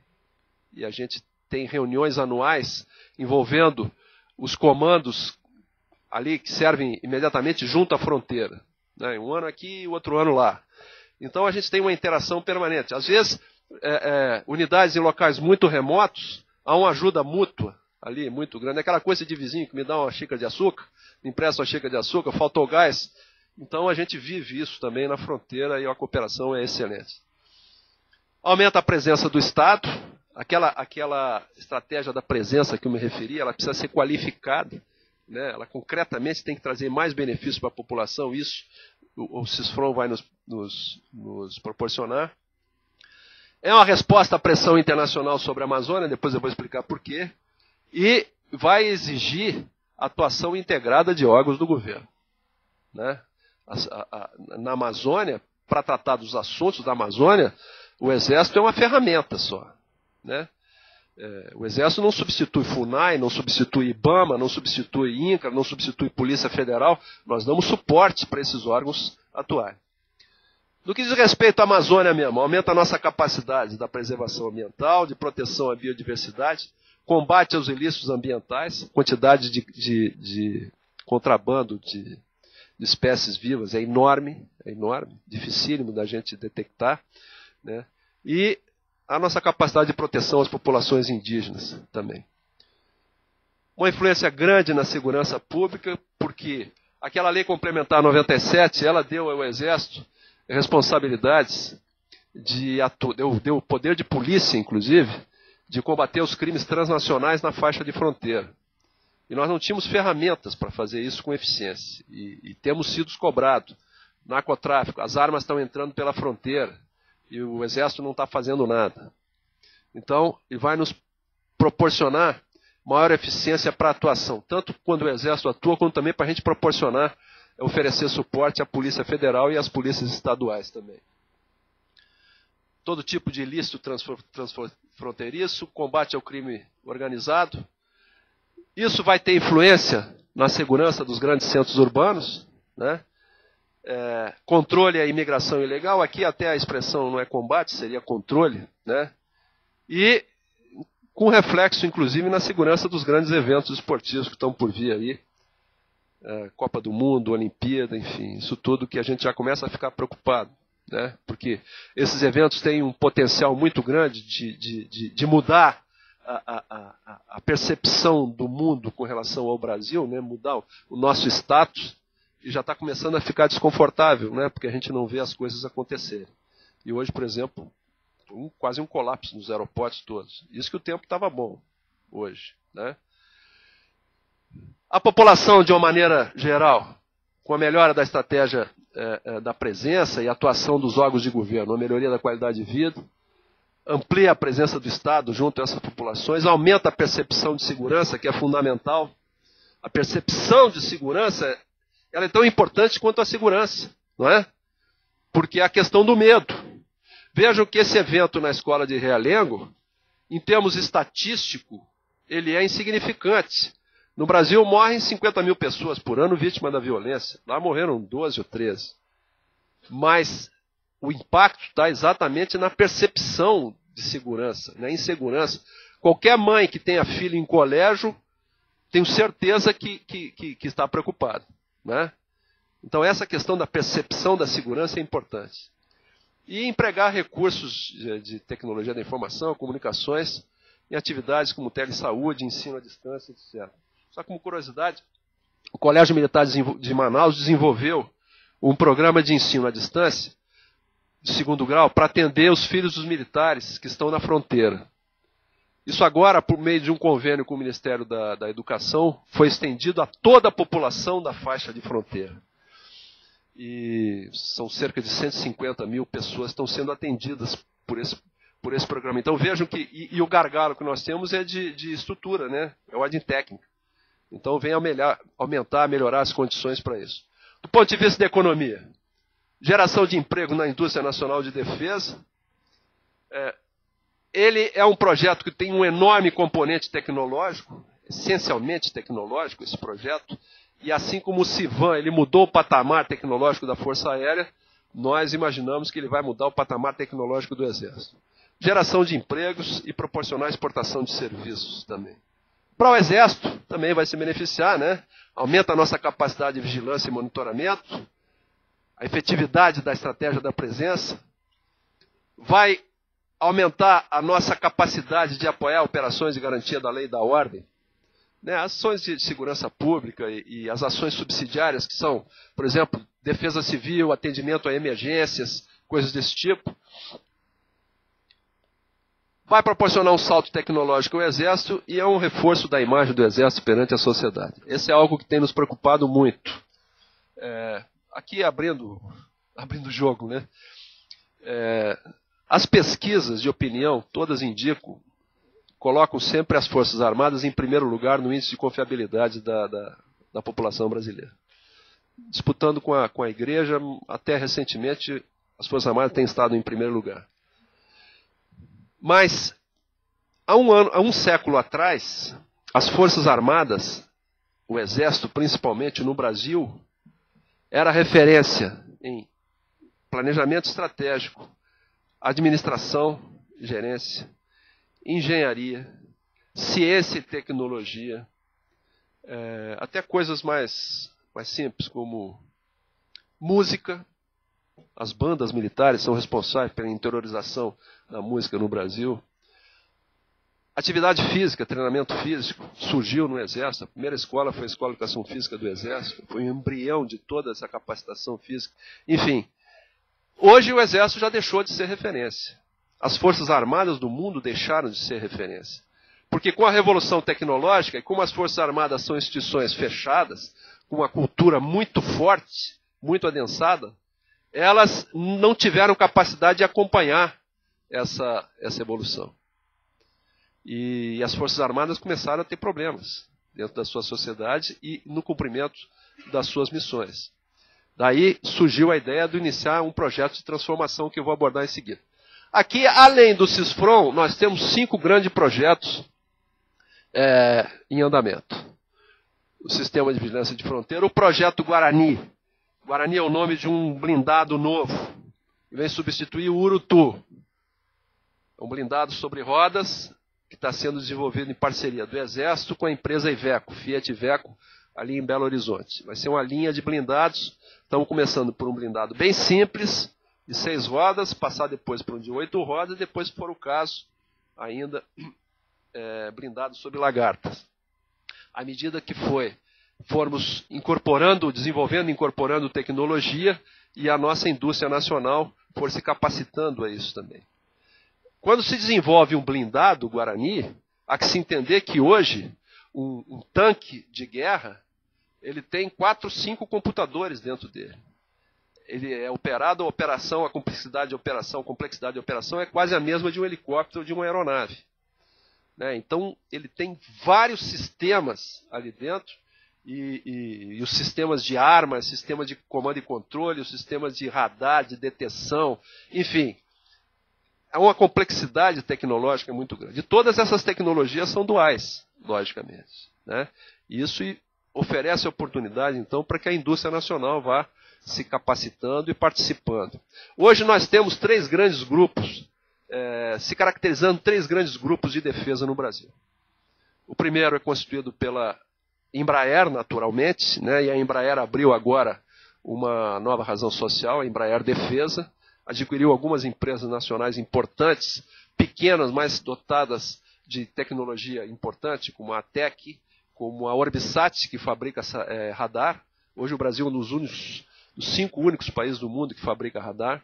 B: a gente tem reuniões anuais envolvendo os comandos ali que servem imediatamente junto à fronteira, né? Um ano aqui e o outro ano lá. Então a gente tem uma interação permanente. Às vezes, unidades em locais muito remotos, há uma ajuda mútua ali, muito grande. Aquela coisa de vizinho que me dá uma xícara de açúcar, me empresta uma xícara de açúcar, faltou gás. Então a gente vive isso também na fronteira e a cooperação é excelente. Aumenta a presença do Estado. Aquela estratégia da presença que eu me referi, ela precisa ser qualificada, né? Ela concretamente tem que trazer mais benefícios para a população. Isso o CISFRON vai nos proporcionar. É uma resposta à pressão internacional sobre a Amazônia, depois eu vou explicar por quê. E vai exigir atuação integrada de órgãos do governo, né? Na Amazônia, para tratar dos assuntos da Amazônia, o Exército é uma ferramenta só, né? O Exército não substitui FUNAI, não substitui IBAMA, não substitui INCRA, não substitui Polícia Federal. Nós damos suporte para esses órgãos atuarem. No que diz respeito à Amazônia mesmo, aumenta a nossa capacidade da preservação ambiental, de proteção à biodiversidade, combate aos ilícitos ambientais, quantidade de contrabando de espécies vivas é enorme, dificílimo da gente detectar, né? E a nossa capacidade de proteção às populações indígenas também. Uma influência grande na segurança pública, porque aquela lei complementar 97, ela deu ao Exército responsabilidades, deu o poder de polícia, inclusive, de combater os crimes transnacionais na faixa de fronteira. E nós não tínhamos ferramentas para fazer isso com eficiência. E temos sido cobrados. Narcotráfico, as armas estão entrando pela fronteira. E o Exército não está fazendo nada. Então, ele vai nos proporcionar maior eficiência para a atuação, tanto quando o Exército atua, como também para a gente proporcionar, oferecer suporte à Polícia Federal e às polícias estaduais também. Todo tipo de ilícito transfronteiriço, combate ao crime organizado. Isso vai ter influência na segurança dos grandes centros urbanos, né? controle à imigração ilegal. Aqui até a expressão não é combate, seria controle, né? E com reflexo, inclusive, na segurança dos grandes eventos esportivos que estão por vir aí. Copa do Mundo, Olimpíada, enfim, isso tudo que a gente já começa a ficar preocupado, né? Porque esses eventos têm um potencial muito grande de mudar a percepção do mundo com relação ao Brasil, né? Mudar o nosso status, e já está começando a ficar desconfortável, né? Porque a gente não vê as coisas acontecerem. E hoje, por exemplo, quase um colapso nos aeroportos todos. Isso que o tempo estava bom hoje, né? A população, de uma maneira geral, com a melhora da estratégia da presença e atuação dos órgãos de governo, a melhoria da qualidade de vida, amplia a presença do Estado junto a essas populações, aumenta a percepção de segurança, que é fundamental. A percepção de segurança, ela é tão importante quanto a segurança, não é? Porque é a questão do medo. Vejam que esse evento na escola de Realengo, em termos estatísticos, ele é insignificante. No Brasil morrem 50 mil pessoas por ano vítimas da violência. Lá morreram 12 ou 13. Mas o impacto está exatamente na percepção de segurança, na insegurança. Qualquer mãe que tenha filho em colégio, tenho certeza que está preocupada, né? Então essa questão da percepção da segurança é importante. E empregar recursos de tecnologia da informação, comunicações, em atividades como telesaúde, ensino à distância, etc. Só como curiosidade, o Colégio Militar de Manaus desenvolveu um programa de ensino à distância, de 2º grau, para atender os filhos dos militares que estão na fronteira. Isso agora, por meio de um convênio com o Ministério da Educação, foi estendido a toda a população da faixa de fronteira. E são cerca de 150 mil pessoas que estão sendo atendidas por esse programa. Então vejam que, e o gargalo que nós temos é de estrutura, né? É ordem técnica. Então vem aumentar, melhorar as condições para isso. Do ponto de vista da economia, geração de emprego na indústria nacional de defesa, ele é um projeto que tem um enorme componente tecnológico, essencialmente tecnológico esse projeto, e assim como o Civan, ele mudou o patamar tecnológico da Força Aérea, nós imaginamos que ele vai mudar o patamar tecnológico do Exército. Geração de empregos e proporcionar exportação de serviços também. Para o Exército, também vai se beneficiar, né? Aumenta a nossa capacidade de vigilância e monitoramento, a efetividade da estratégia da presença, vai aumentar a nossa capacidade de apoiar operações de garantia da lei e da ordem, né? Ações de segurança pública e as ações subsidiárias, que são, por exemplo, defesa civil, atendimento a emergências, coisas desse tipo. Vai proporcionar um salto tecnológico ao Exército e é um reforço da imagem do Exército perante a sociedade. Esse é algo que tem nos preocupado muito. Aqui abrindo o jogo, né? As pesquisas de opinião, todas indicam, colocam sempre as Forças Armadas em primeiro lugar no índice de confiabilidade da população brasileira. Disputando com a Igreja, até recentemente, as Forças Armadas têm estado em primeiro lugar. Mas, há um século atrás, as Forças Armadas, o Exército principalmente no Brasil, era referência em planejamento estratégico, administração, gerência, engenharia, ciência e tecnologia, até coisas mais simples como música. As bandas militares são responsáveis pela interiorização da música no Brasil. Atividade física, treinamento físico, surgiu no Exército. A primeira escola foi a Escola de Educação Física do Exército. Foi um embrião de toda essa capacitação física. Enfim, hoje o Exército já deixou de ser referência. As Forças Armadas do mundo deixaram de ser referência. Porque com a revolução tecnológica, e como as Forças Armadas são instituições fechadas, com uma cultura muito forte, muito adensada, elas não tiveram capacidade de acompanhar essa evolução. E as Forças Armadas começaram a ter problemas dentro da sua sociedade e no cumprimento das suas missões. Daí surgiu a ideia de iniciar um projeto de transformação que eu vou abordar em seguida. Aqui, além do CISFRON, nós temos 5 grandes projetos em andamento. O Sistema de Vigilância de Fronteira, o Projeto Guarani, Guarani é o nome de um blindado novo, que vem substituir o Urutu. É um blindado sobre rodas que está sendo desenvolvido em parceria do Exército com a empresa Iveco, Fiat Iveco, ali em Belo Horizonte. Vai ser uma linha de blindados. Estamos começando por um blindado bem simples, de 6 rodas, passar depois para um de 8 rodas, e depois, se for o caso, ainda blindado sobre lagartas. À medida que formos desenvolvendo, incorporando tecnologia, e a nossa indústria nacional for se capacitando a isso também. Quando se desenvolve um blindado Guarani, há que se entender que hoje um tanque de guerra ele tem 4, 5 computadores dentro dele. Ele é operado, a complexidade de operação é quase a mesma de um helicóptero ou de uma aeronave. Né? Então, ele tem vários sistemas ali dentro, e os sistemas de armas, sistemas de comando e controle, os sistemas de radar, de detecção, enfim. É uma complexidade tecnológica muito grande. E todas essas tecnologias são duais, logicamente. Né? E isso oferece oportunidade, então, para que a indústria nacional vá se capacitando e participando. Hoje nós temos 3 grandes grupos, se caracterizando 3 grandes grupos de defesa no Brasil. O primeiro é constituído pela Embraer, naturalmente, né? E a Embraer abriu agora uma nova razão social, a Embraer Defesa, adquiriu algumas empresas nacionais importantes, pequenas, mas dotadas de tecnologia importante, como a ATEC, como a Orbisat, que fabrica radar. Hoje o Brasil é um dos 5 únicos países do mundo que fabrica radar.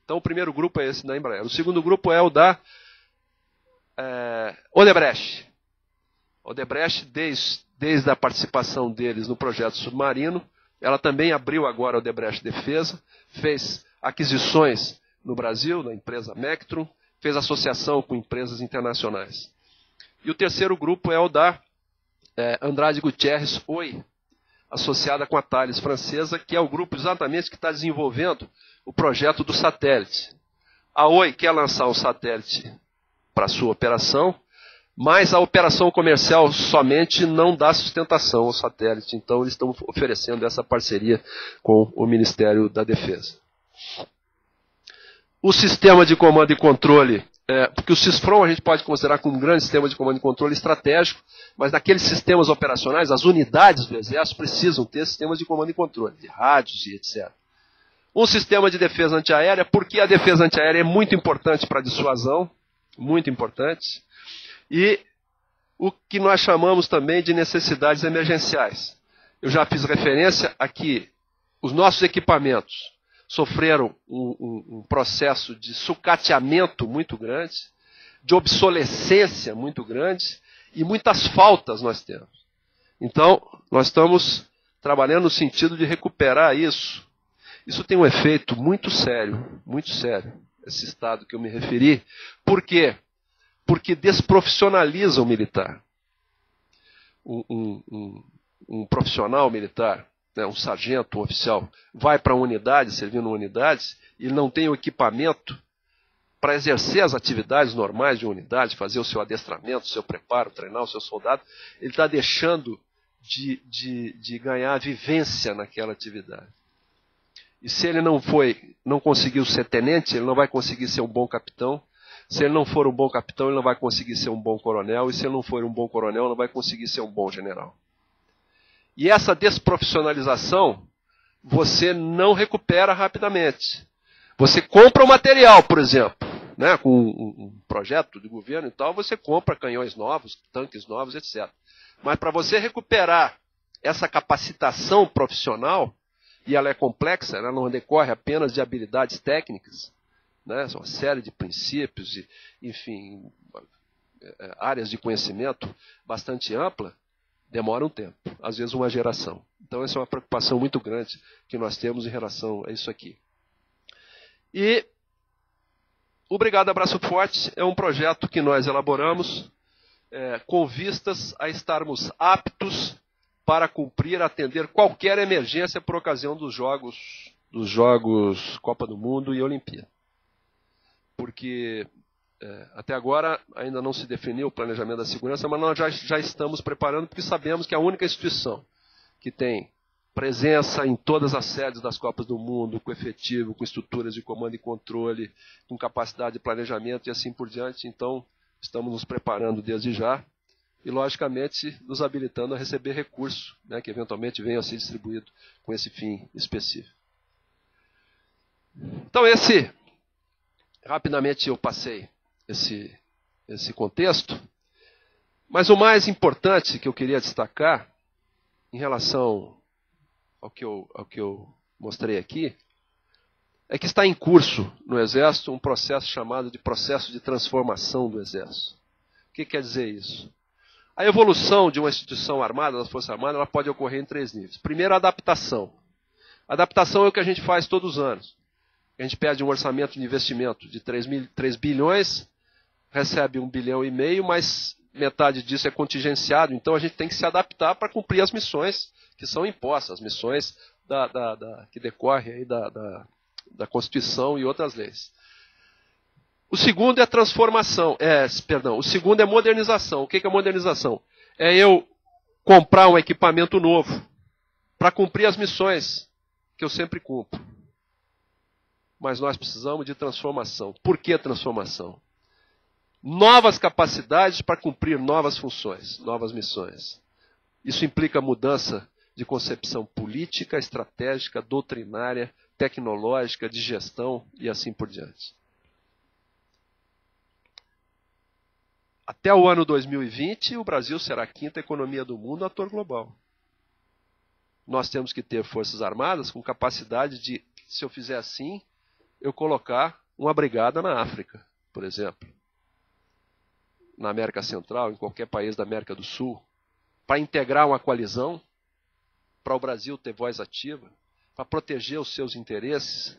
B: Então o primeiro grupo é esse da Embraer. O segundo grupo é o da Odebrecht. Odebrecht, desde a participação deles no projeto submarino, ela também abriu agora a Odebrecht Defesa, fez aquisições no Brasil, na empresa Mectron, fez associação com empresas internacionais. E o terceiro grupo é o da Andrade Gutierrez Oi, associada com a Thales francesa, que é o grupo exatamente que está desenvolvendo o projeto do satélite. A Oi quer lançar um satélite para sua operação, mas a operação comercial somente não dá sustentação ao satélite. Então eles estão oferecendo essa parceria com o Ministério da Defesa. O sistema de comando e controle, porque o CISFRON a gente pode considerar como um grande sistema de comando e controle estratégico, mas naqueles sistemas operacionais, as unidades do Exército precisam ter sistemas de comando e controle, de rádios e etc. Um sistema de defesa antiaérea, porque a defesa antiaérea é muito importante para a dissuasão, muito importante, e o que nós chamamos também de necessidades emergenciais. Eu já fiz referência a que os nossos equipamentos sofreram um processo de sucateamento muito grande, de obsolescência muito grande, e muitas faltas nós temos. Então, nós estamos trabalhando no sentido de recuperar isso. Isso tem um efeito muito sério, esse estado que eu me referi. Por quê? Porque desprofissionaliza o militar. Um profissional militar, né, um sargento, um oficial, vai para uma unidade, servindo em unidades, e não tem o equipamento para exercer as atividades normais de uma unidade, fazer o seu adestramento, o seu preparo, treinar o seu soldado, ele está deixando de ganhar vivência naquela atividade. E se ele não conseguiu ser tenente, ele não vai conseguir ser um bom capitão. Se ele não for um bom capitão, ele não vai conseguir ser um bom coronel. E se ele não for um bom coronel, ele não vai conseguir ser um bom general. E essa desprofissionalização, você não recupera rapidamente. Você compra o material, por exemplo, né, com um projeto de governo e tal, você compra canhões novos, tanques novos, etc. Mas para você recuperar essa capacitação profissional, e ela é complexa, ela não decorre apenas de habilidades técnicas, né, são uma série de princípios, e, enfim, áreas de conhecimento bastante ampla, demora um tempo, às vezes uma geração. Então essa é uma preocupação muito grande que nós temos em relação a isso aqui. E o Brigada Braço Forte é um projeto que nós elaboramos com vistas a estarmos aptos para cumprir, atender qualquer emergência por ocasião dos jogos Copa do Mundo e Olimpíada. Porque até agora ainda não se definiu o planejamento da segurança, mas nós já estamos preparando, porque sabemos que a única instituição que tem presença em todas as sedes das Copas do Mundo, com efetivo, com estruturas de comando e controle, com capacidade de planejamento e assim por diante. Então, estamos nos preparando desde já e, logicamente, nos habilitando a receber recursos, né, que eventualmente venham a ser distribuídos com esse fim específico. Então, rapidamente eu passei esse contexto, mas o mais importante que eu queria destacar, em relação ao que eu mostrei aqui, é que está em curso no Exército um processo chamado de processo de transformação do Exército. O que quer dizer isso? A evolução de uma instituição armada, das Forças Armadas, ela pode ocorrer em 3 níveis. Primeiro, a adaptação. A adaptação é o que a gente faz todos os anos. A gente pede um orçamento de investimento de 3 bilhões, recebe 1,5 bilhão, mas metade disso é contingenciado, então a gente tem que se adaptar para cumprir as missões que são impostas, as missões que decorrem aí da Constituição e outras leis. O segundo é transformação, o segundo é modernização. O que é modernização? É eu comprar um equipamento novo para cumprir as missões que eu sempre cumpro. Mas nós precisamos de transformação. Por que transformação? Novas capacidades para cumprir novas funções, novas missões. Isso implica mudança de concepção política, estratégica, doutrinária, tecnológica, de gestão e assim por diante. Até o ano 2020, o Brasil será a 5ª economia do mundo, ator global. Nós temos que ter forças armadas com capacidade de, se eu fizer assim, eu colocar uma brigada na África, por exemplo. Na América Central, em qualquer país da América do Sul, para integrar uma coalizão, para o Brasil ter voz ativa, para proteger os seus interesses.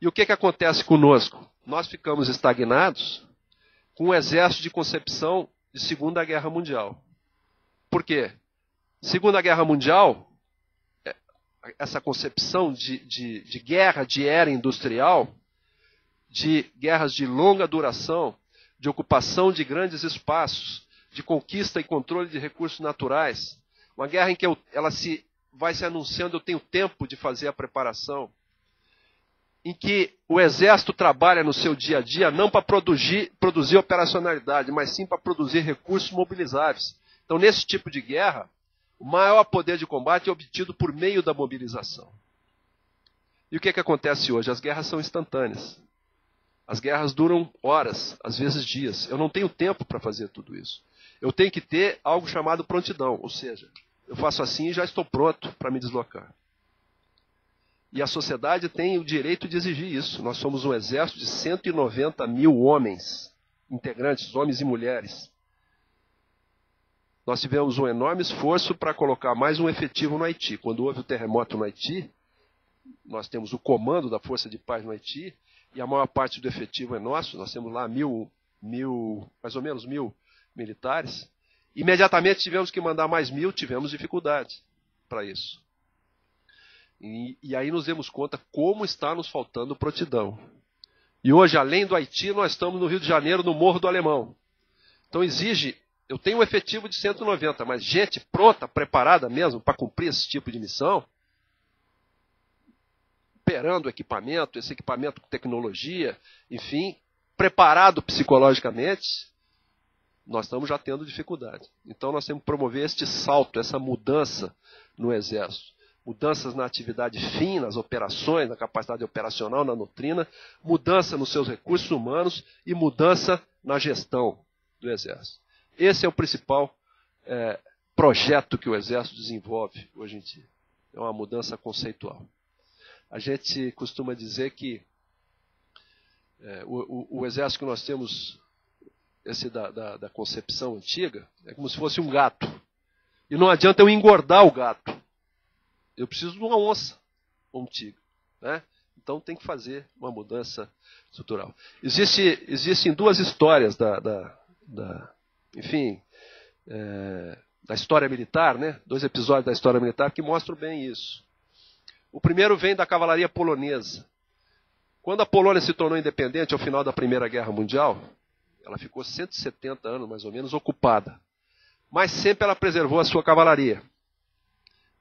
B: E o que acontece conosco? Nós ficamos estagnados com um exército de concepção de Segunda Guerra Mundial. Por quê? Segunda Guerra Mundial, essa concepção de guerra de era industrial, de guerras de longa duração, de ocupação de grandes espaços, de conquista e controle de recursos naturais. Uma guerra em que ela vai se anunciando, eu tenho tempo de fazer a preparação. Em que o Exército trabalha no seu dia a dia não para produzir operacionalidade, mas sim para produzir recursos mobilizáveis. Então, nesse tipo de guerra, o maior poder de combate é obtido por meio da mobilização. E o que acontece hoje? As guerras são instantâneas. As guerras duram horas, às vezes dias. Eu não tenho tempo para fazer tudo isso. Eu tenho que ter algo chamado prontidão, ou seja, eu faço assim e já estou pronto para me deslocar. E a sociedade tem o direito de exigir isso. Nós somos um exército de 190 mil homens, integrantes, homens e mulheres. Nós tivemos um enorme esforço para colocar mais um efetivo no Haiti. Quando houve o terremoto no Haiti, nós temos o comando da Força de Paz no Haiti, e a maior parte do efetivo é nosso. Nós temos lá mais ou menos mil militares. Imediatamente tivemos que mandar mais 1.000, tivemos dificuldade para isso. E aí nos demos conta como está nos faltando prontidão. E hoje, além do Haiti, nós estamos no Rio de Janeiro, no Morro do Alemão. Então eu tenho um efetivo de 190, mas gente pronta, preparada mesmo para cumprir esse tipo de missão, operando esse equipamento com tecnologia, enfim, preparado psicologicamente, nós estamos já tendo dificuldade. Então nós temos que promover este salto, essa mudança no Exército. Mudanças na atividade fim, nas operações, na capacidade operacional, na doutrina, mudança nos seus recursos humanos e mudança na gestão do Exército. Esse é o principal projeto que o Exército desenvolve hoje em dia. É uma mudança conceitual. A gente costuma dizer que o Exército que nós temos, esse da concepção antiga, é como se fosse um gato. E não adianta eu engordar o gato. Eu preciso de uma onça ou um tigre, né? Então tem que fazer uma mudança estrutural. Existem 2 histórias da história militar, né? 2 episódios da história militar que mostram bem isso. O primeiro vem da cavalaria polonesa. Quando a Polônia se tornou independente ao final da Primeira Guerra Mundial, ela ficou 170 anos mais ou menos ocupada. Mas sempre ela preservou a sua cavalaria.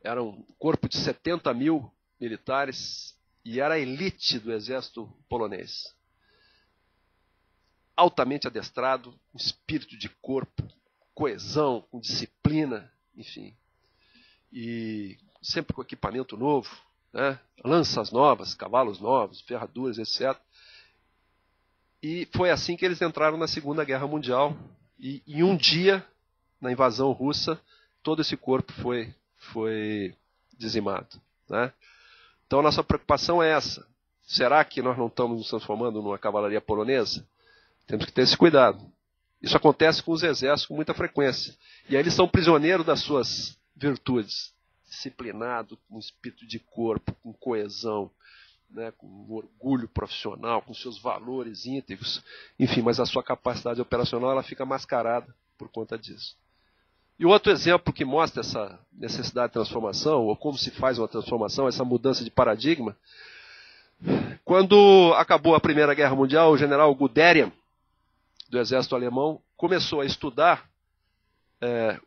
B: Era um corpo de 70 mil militares e era a elite do exército polonês. Altamente adestrado, um espírito de corpo, coesão, com disciplina, enfim. E sempre com equipamento novo, né? Lanças novas, cavalos novos, ferraduras, etc. E foi assim que eles entraram na Segunda Guerra Mundial. E em um dia, na invasão russa, todo esse corpo foi dizimado, né? Então, a nossa preocupação é essa. Será que nós não estamos nos transformando numa cavalaria polonesa? Temos que ter esse cuidado. Isso acontece com os exércitos com muita frequência. E aí eles são prisioneiros das suas virtudes. Disciplinado, com espírito de corpo, com coesão, né, com orgulho profissional, com seus valores íntegros. Enfim, mas a sua capacidade operacional ela fica mascarada por conta disso. E outro exemplo que mostra essa necessidade de transformação, ou como se faz uma transformação, essa mudança de paradigma, quando acabou a Primeira Guerra Mundial, o general Guderian, do exército alemão, começou a estudar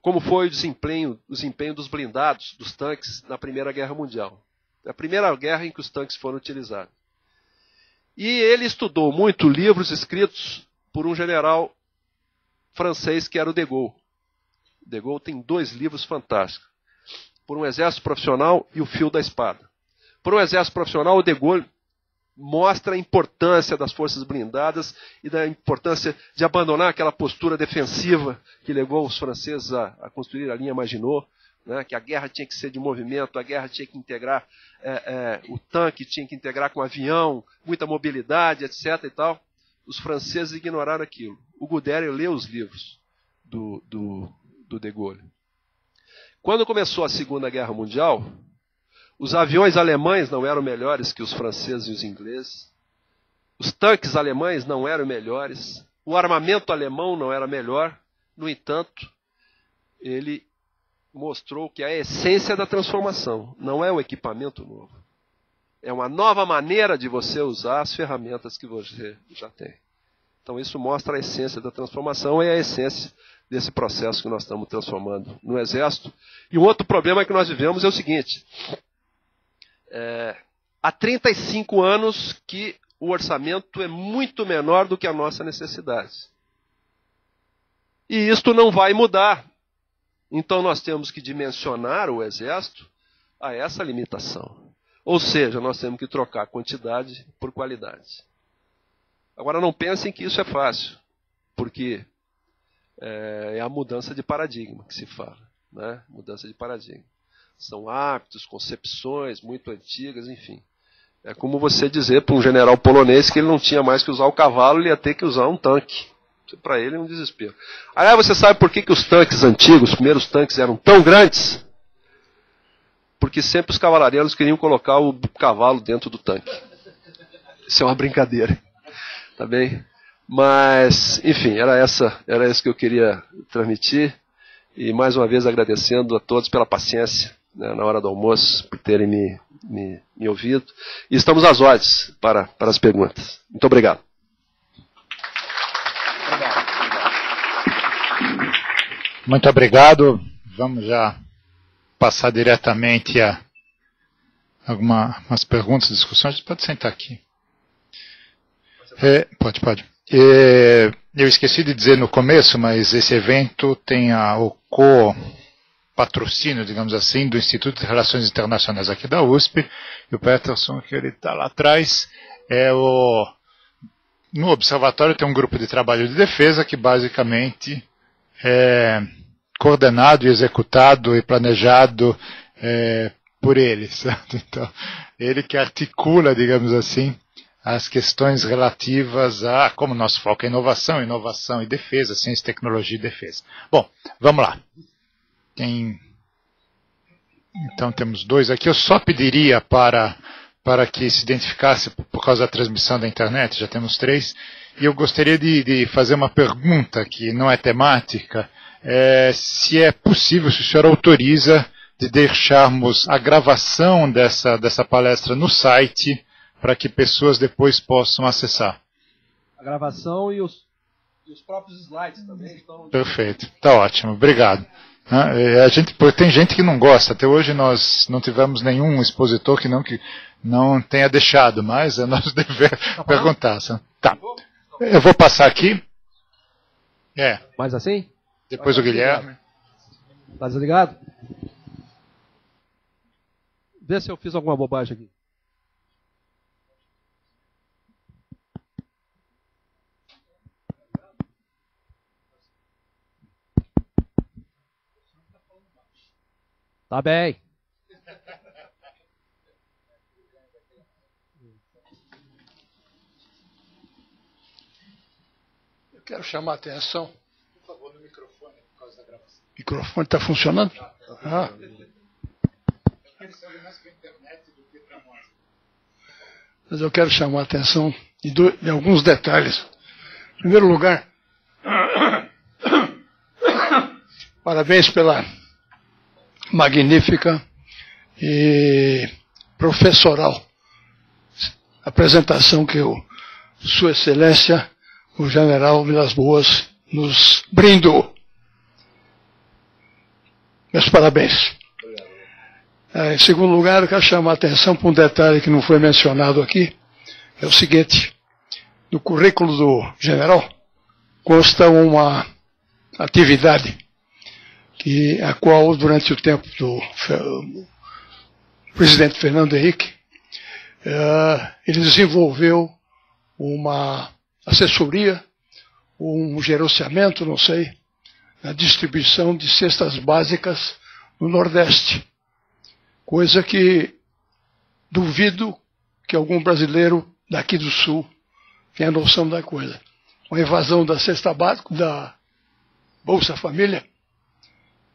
B: como foi o desempenho dos blindados, dos tanques, na Primeira Guerra Mundial. A primeira guerra em que os tanques foram utilizados. E ele estudou muito livros escritos por um general francês que era o de Gaulle. De Gaulle tem 2 livros fantásticos. Por um exército profissional e o fio da espada. Por um exército profissional, o de Gaulle mostra a importância das forças blindadas e da importância de abandonar aquela postura defensiva que levou os franceses a construir a linha Maginot, né, que a guerra tinha que ser de movimento, a guerra tinha que integrar, o tanque tinha que integrar com o avião, muita mobilidade, etc. e tal. Os franceses ignoraram aquilo. O Guderian leu os livros do de Gaulle. Quando começou a Segunda Guerra Mundial, os aviões alemães não eram melhores que os franceses e os ingleses. Os tanques alemães não eram melhores. O armamento alemão não era melhor. No entanto, ele mostrou que a essência da transformação não é o equipamento novo. É uma nova maneira de você usar as ferramentas que você já tem. Então isso mostra a essência da transformação e a essência desse processo que nós estamos transformando no Exército. E um outro problema que nós vivemos é o seguinte. Há 35 anos que o orçamento é muito menor do que a nossa necessidade. E isto não vai mudar. Então nós temos que dimensionar o Exército a essa limitação. Ou seja, nós temos que trocar quantidade por qualidade. Agora não pensem que isso é fácil, porque é a mudança de paradigma que se fala, né? Mudança de paradigma. São hábitos, concepções muito antigas, enfim. É como você dizer para um general polonês que ele não tinha mais que usar o cavalo, ele ia ter que usar um tanque. Para ele é um desespero. Aí você sabe por que os tanques antigos, os primeiros tanques, eram tão grandes? Porque sempre os cavaleiros queriam colocar o cavalo dentro do tanque. Isso é uma brincadeira. Tá bem? Mas, enfim, era isso que eu queria transmitir. E mais uma vez agradecendo a todos pela paciência, né, na hora do almoço, por terem me ouvido. E estamos às ordens para as perguntas. Muito obrigado.
A: Muito obrigado. Vamos já passar diretamente a algumas perguntas, discussões. Pode sentar aqui. Pode. Eu esqueci de dizer no começo, mas esse evento tem o co-patrocínio, digamos assim, do Instituto de Relações Internacionais aqui da USP. E o Peterson, que ele está lá atrás, no observatório tem um grupo de trabalho de defesa que basicamente é coordenado e executado e planejado por ele, certo? Então, ele que articula, digamos assim, as questões relativas a como nosso foco é inovação e defesa, ciência, tecnologia e defesa. Bom, vamos lá. Então temos 2 aqui. Eu só pediria para que se identificasse por causa da transmissão da internet, já temos 3, e eu gostaria de fazer uma pergunta que não é temática, se é possível, se o senhor autoriza de deixarmos a gravação dessa palestra no site, para que pessoas depois possam acessar.
C: A gravação e
B: E os próprios slides também estão...
A: Perfeito, está ótimo, obrigado. Tem gente que não gosta, até hoje nós não tivemos nenhum expositor que não tenha deixado, mas é nosso dever perguntar. Tá. Eu vou passar aqui.
B: Mas assim?
A: Depois o Guilherme.
B: Tá desligado? Vê se eu fiz alguma bobagem aqui. Tá bem.
C: Eu quero chamar a atenção.
A: Por favor, no microfone, por causa da gravação.
C: O microfone está funcionando? Mas eu quero chamar a atenção de alguns detalhes. Em primeiro lugar, parabéns pela magnífica e professoral apresentação que Sua Excelência, o General Vilas Boas, nos brindou. Meus parabéns. Em segundo lugar, eu quero chamar a atenção para um detalhe que não foi mencionado aqui. É o seguinte: no currículo do general consta uma atividade a qual, durante o tempo do presidente Fernando Henrique, ele desenvolveu uma assessoria, um gerenciamento, não sei, na distribuição de cestas básicas no Nordeste. Coisa que duvido que algum brasileiro daqui do Sul tenha noção da coisa. Com a invasão da cesta básica, da Bolsa Família,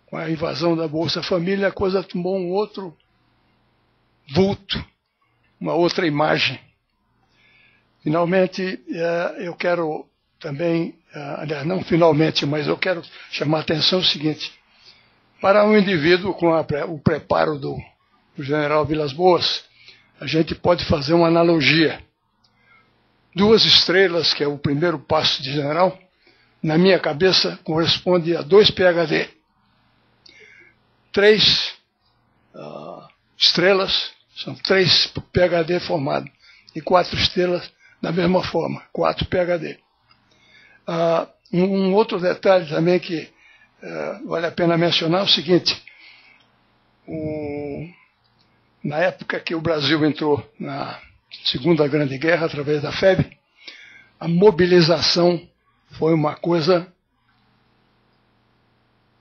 C: com a invasão da Bolsa Família, a coisa tomou um outro vulto, uma outra imagem. Finalmente, eu quero também, aliás, não finalmente, mas eu quero chamar a atenção o seguinte: para um indivíduo com o preparo do general Vilas Boas, a gente pode fazer uma analogia. 2 estrelas, que é o primeiro passo de general, na minha cabeça corresponde a 2 PhD. 3 estrelas são 3 PhD formados. E 4 estrelas da mesma forma, 4 PhD. Um outro detalhe também que vale a pena mencionar é o seguinte: na época que o Brasil entrou na Segunda Grande Guerra, através da FEB, a mobilização foi uma coisa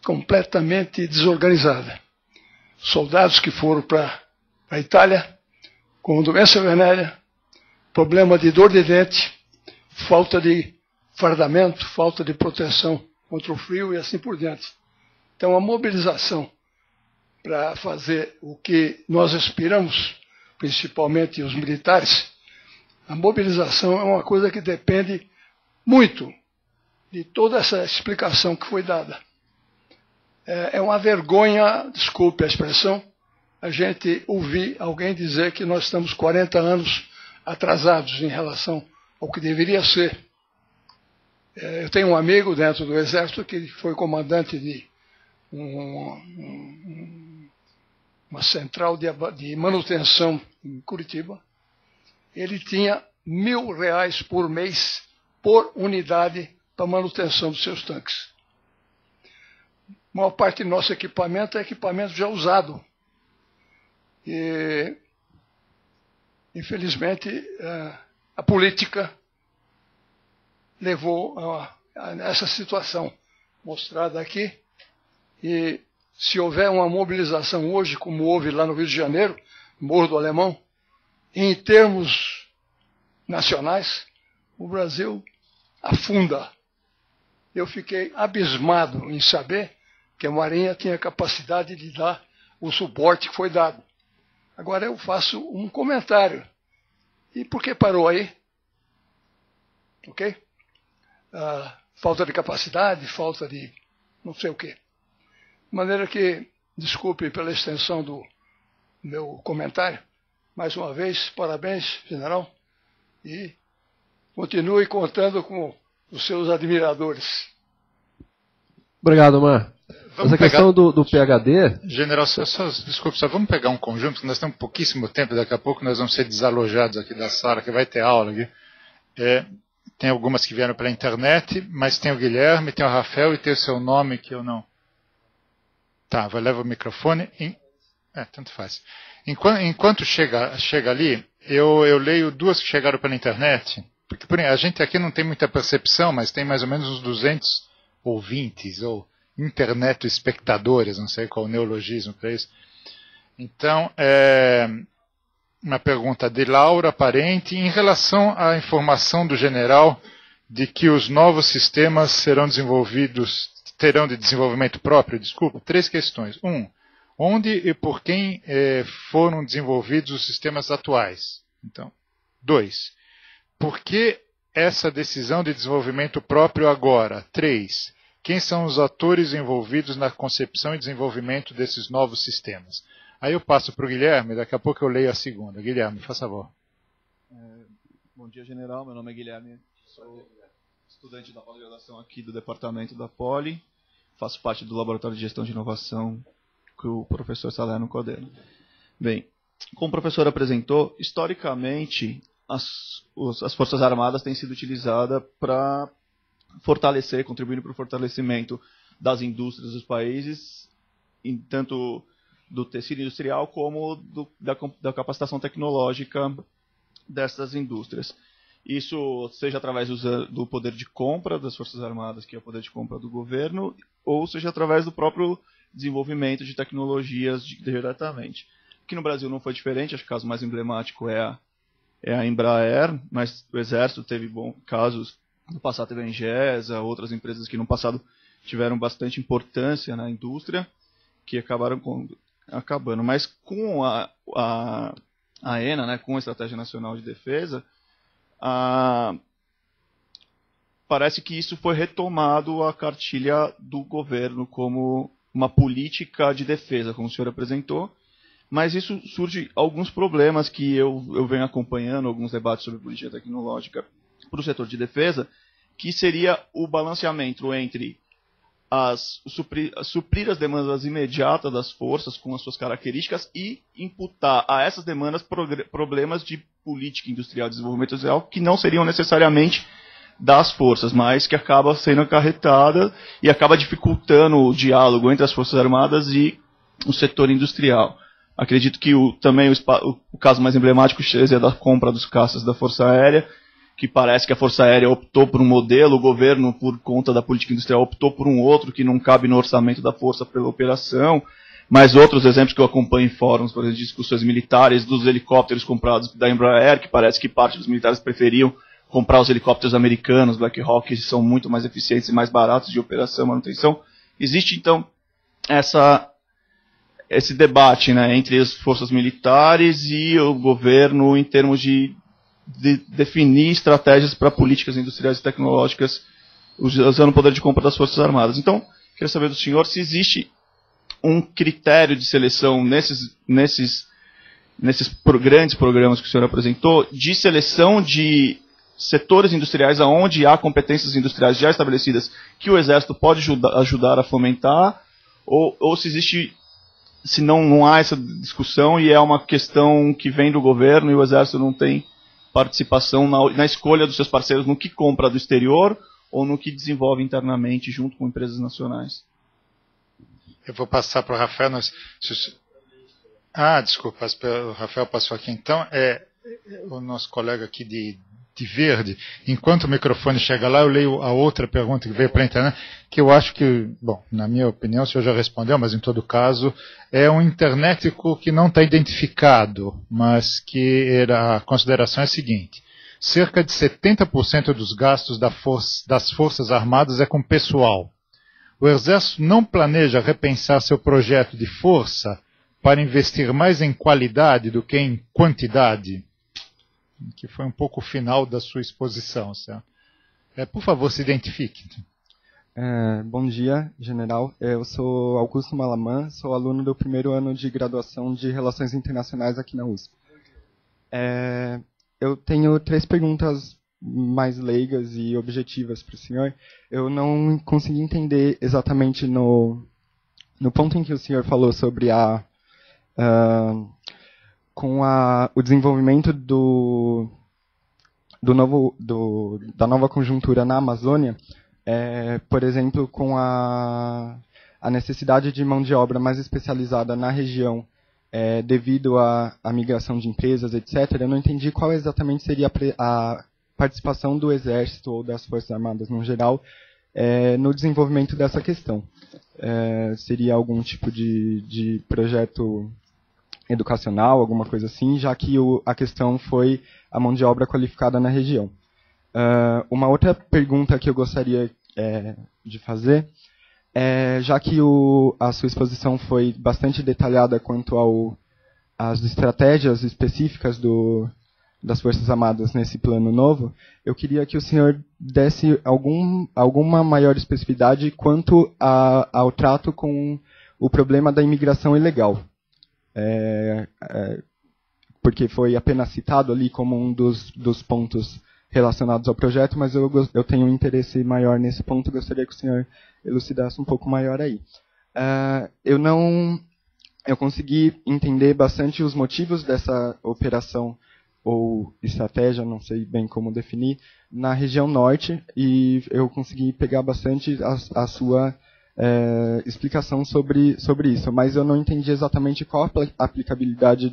C: completamente desorganizada. Soldados que foram para a Itália com doença venérea, problema de dor de dente, falta de fardamento, falta de proteção contra o frio e assim por diante. Então a mobilização para fazer o que nós aspiramos, principalmente os militares, a mobilização é uma coisa que depende muito de toda essa explicação que foi dada. É uma vergonha, desculpe a expressão, a gente ouvir alguém dizer que nós estamos 40 anos atrasados em relação ao que deveria ser. Eu tenho um amigo dentro do Exército que foi comandante de uma central de manutenção em Curitiba. Ele tinha R$1.000 por mês por unidade para manutenção dos seus tanques. A maior parte do nosso equipamento é equipamento já usado. E, infelizmente, a política levou a essa situação mostrada aqui. E se houver uma mobilização hoje, como houve lá no Rio de Janeiro, Morro do Alemão, em termos nacionais, o Brasil afunda. Eu fiquei abismado em saber que a Marinha tinha capacidade de dar o suporte que foi dado. Agora eu faço um comentário. E por que parou aí? Ok? Falta de capacidade, falta de não sei o quê. De maneira que, desculpe pela extensão do meu comentário, mais uma vez, parabéns, general, e continue contando com os seus admiradores.
B: Obrigado, Omar. Essa questão do PhD...
A: General, desculpe, só vamos pegar um conjunto, porque nós temos pouquíssimo tempo, daqui a pouco nós vamos ser desalojados aqui da sala, que vai ter aula aqui. Tem algumas que vieram pela internet, mas tem o Guilherme, tem o Rafael e tem o seu nome que eu não... Tá, vou levar o microfone. Tanto faz. Enquanto chega ali, eu leio duas que chegaram pela internet, porque a gente aqui não tem muita percepção, mas tem mais ou menos uns 200 ouvintes, ou internet espectadores, não sei qual o neologismo para isso. Então, uma pergunta de Laura Parente, em relação à informação do general de que os novos sistemas terão de desenvolvimento próprio, 3 questões. 1. Onde e por quem foram desenvolvidos os sistemas atuais? Então, 2. Por que essa decisão de desenvolvimento próprio agora? 3. Quem são os atores envolvidos na concepção e desenvolvimento desses novos sistemas? Aí eu passo para o Guilherme, daqui a pouco eu leio a segunda. Guilherme, faça favor.
D: Bom dia, general. Meu nome é Guilherme, sou estudante da pós-graduação aqui do departamento da Poli, faço parte do Laboratório de Gestão de Inovação que o professor Salerno coordena. Bem, como o professor apresentou, historicamente as Forças Armadas têm sido utilizadas para contribuindo para o fortalecimento das indústrias dos países, tanto do tecido industrial como da capacitação tecnológica dessas indústrias. Isso seja através do poder de compra das Forças Armadas, que é o poder de compra do governo, ou seja através do próprio desenvolvimento de tecnologias diretamente. Aqui no Brasil não foi diferente, acho que o caso mais emblemático é a Embraer, mas o Exército teve casos. No passado teve a Engesa, outras empresas que no passado tiveram bastante importância na indústria, que acabaram acabando. Mas com a ENA, né, com a Estratégia Nacional de Defesa, parece que isso foi retomado à cartilha do governo como uma política de defesa, como o senhor apresentou. Mas isso surge alguns problemas que eu venho acompanhando, alguns debates sobre política tecnológica para o setor de defesa, que seria o balanceamento entre suprir as demandas imediatas das forças com as suas características e imputar a essas demandas problemas de política industrial, desenvolvimento industrial, que não seriam necessariamente das forças, mas que acaba sendo acarretada e acaba dificultando o diálogo entre as Forças Armadas e o setor industrial. Acredito que também o caso mais emblemático é da compra dos caças da Força Aérea, que parece que a Força Aérea optou por um modelo, o governo, por conta da política industrial, optou por um outro que não cabe no orçamento da Força pela operação, mas outros exemplos que eu acompanho em fóruns, por exemplo, de discussões militares, dos helicópteros comprados da Embraer, que parece que parte dos militares preferiam comprar os helicópteros americanos, Black Hawk, que são muito mais eficientes e mais baratos de operação e manutenção. Existe, então, esse debate, né, entre as forças militares e o governo em termos de definir estratégias para políticas industriais e tecnológicas usando o poder de compra das Forças Armadas. Então, queria saber do senhor se existe um critério de seleção nesses grandes programas que o senhor apresentou, de seleção de setores industriais onde há competências industriais já estabelecidas que o Exército pode ajudar a fomentar, ou se não há essa discussão e é uma questão que vem do governo e o Exército não tem participação na escolha dos seus parceiros no que compra do exterior ou no que desenvolve internamente junto com empresas nacionais.
A: Eu vou passar para o Rafael. Desculpa, o Rafael passou aqui. Então, o nosso colega aqui de verde, enquanto o microfone chega lá, eu leio a outra pergunta que veio para a internet, que eu acho que, bom, na minha opinião, o senhor já respondeu, mas em todo caso, é um internetico que não está identificado, mas que a consideração é a seguinte: cerca de 70% dos gastos das Forças Armadas é com pessoal. O Exército não planeja repensar seu projeto de força para investir mais em qualidade do que em quantidade? Que foi um pouco o final da sua exposição, certo? Por favor, se identifique.
E: Bom dia, general. Eu sou Augusto Malaman, sou aluno do primeiro ano de graduação de Relações Internacionais aqui na USP. Eu tenho 3 perguntas mais leigas e objetivas para o senhor. Eu não consegui entender exatamente no ponto em que o senhor falou sobre o desenvolvimento da nova conjuntura na Amazônia, por exemplo, com a necessidade de mão de obra mais especializada na região, devido à migração de empresas, etc., eu não entendi qual exatamente seria a participação do Exército ou das Forças Armadas no geral no desenvolvimento dessa questão. Seria algum tipo de projeto educacional, alguma coisa assim, já que a questão foi a mão de obra qualificada na região. Uma outra pergunta que eu gostaria de fazer já que a sua exposição foi bastante detalhada quanto às estratégias específicas das Forças Armadas nesse plano novo, eu queria que o senhor desse alguma maior especificidade quanto ao trato com o problema da imigração ilegal. Porque foi apenas citado ali como um dos pontos relacionados ao projeto, mas eu tenho um interesse maior nesse ponto, gostaria que o senhor elucidasse um pouco maior aí. Eu consegui entender bastante os motivos dessa operação ou estratégia, não sei bem como definir, na região norte, e eu consegui pegar bastante a sua explicação sobre isso, mas eu não entendi exatamente qual a aplicabilidade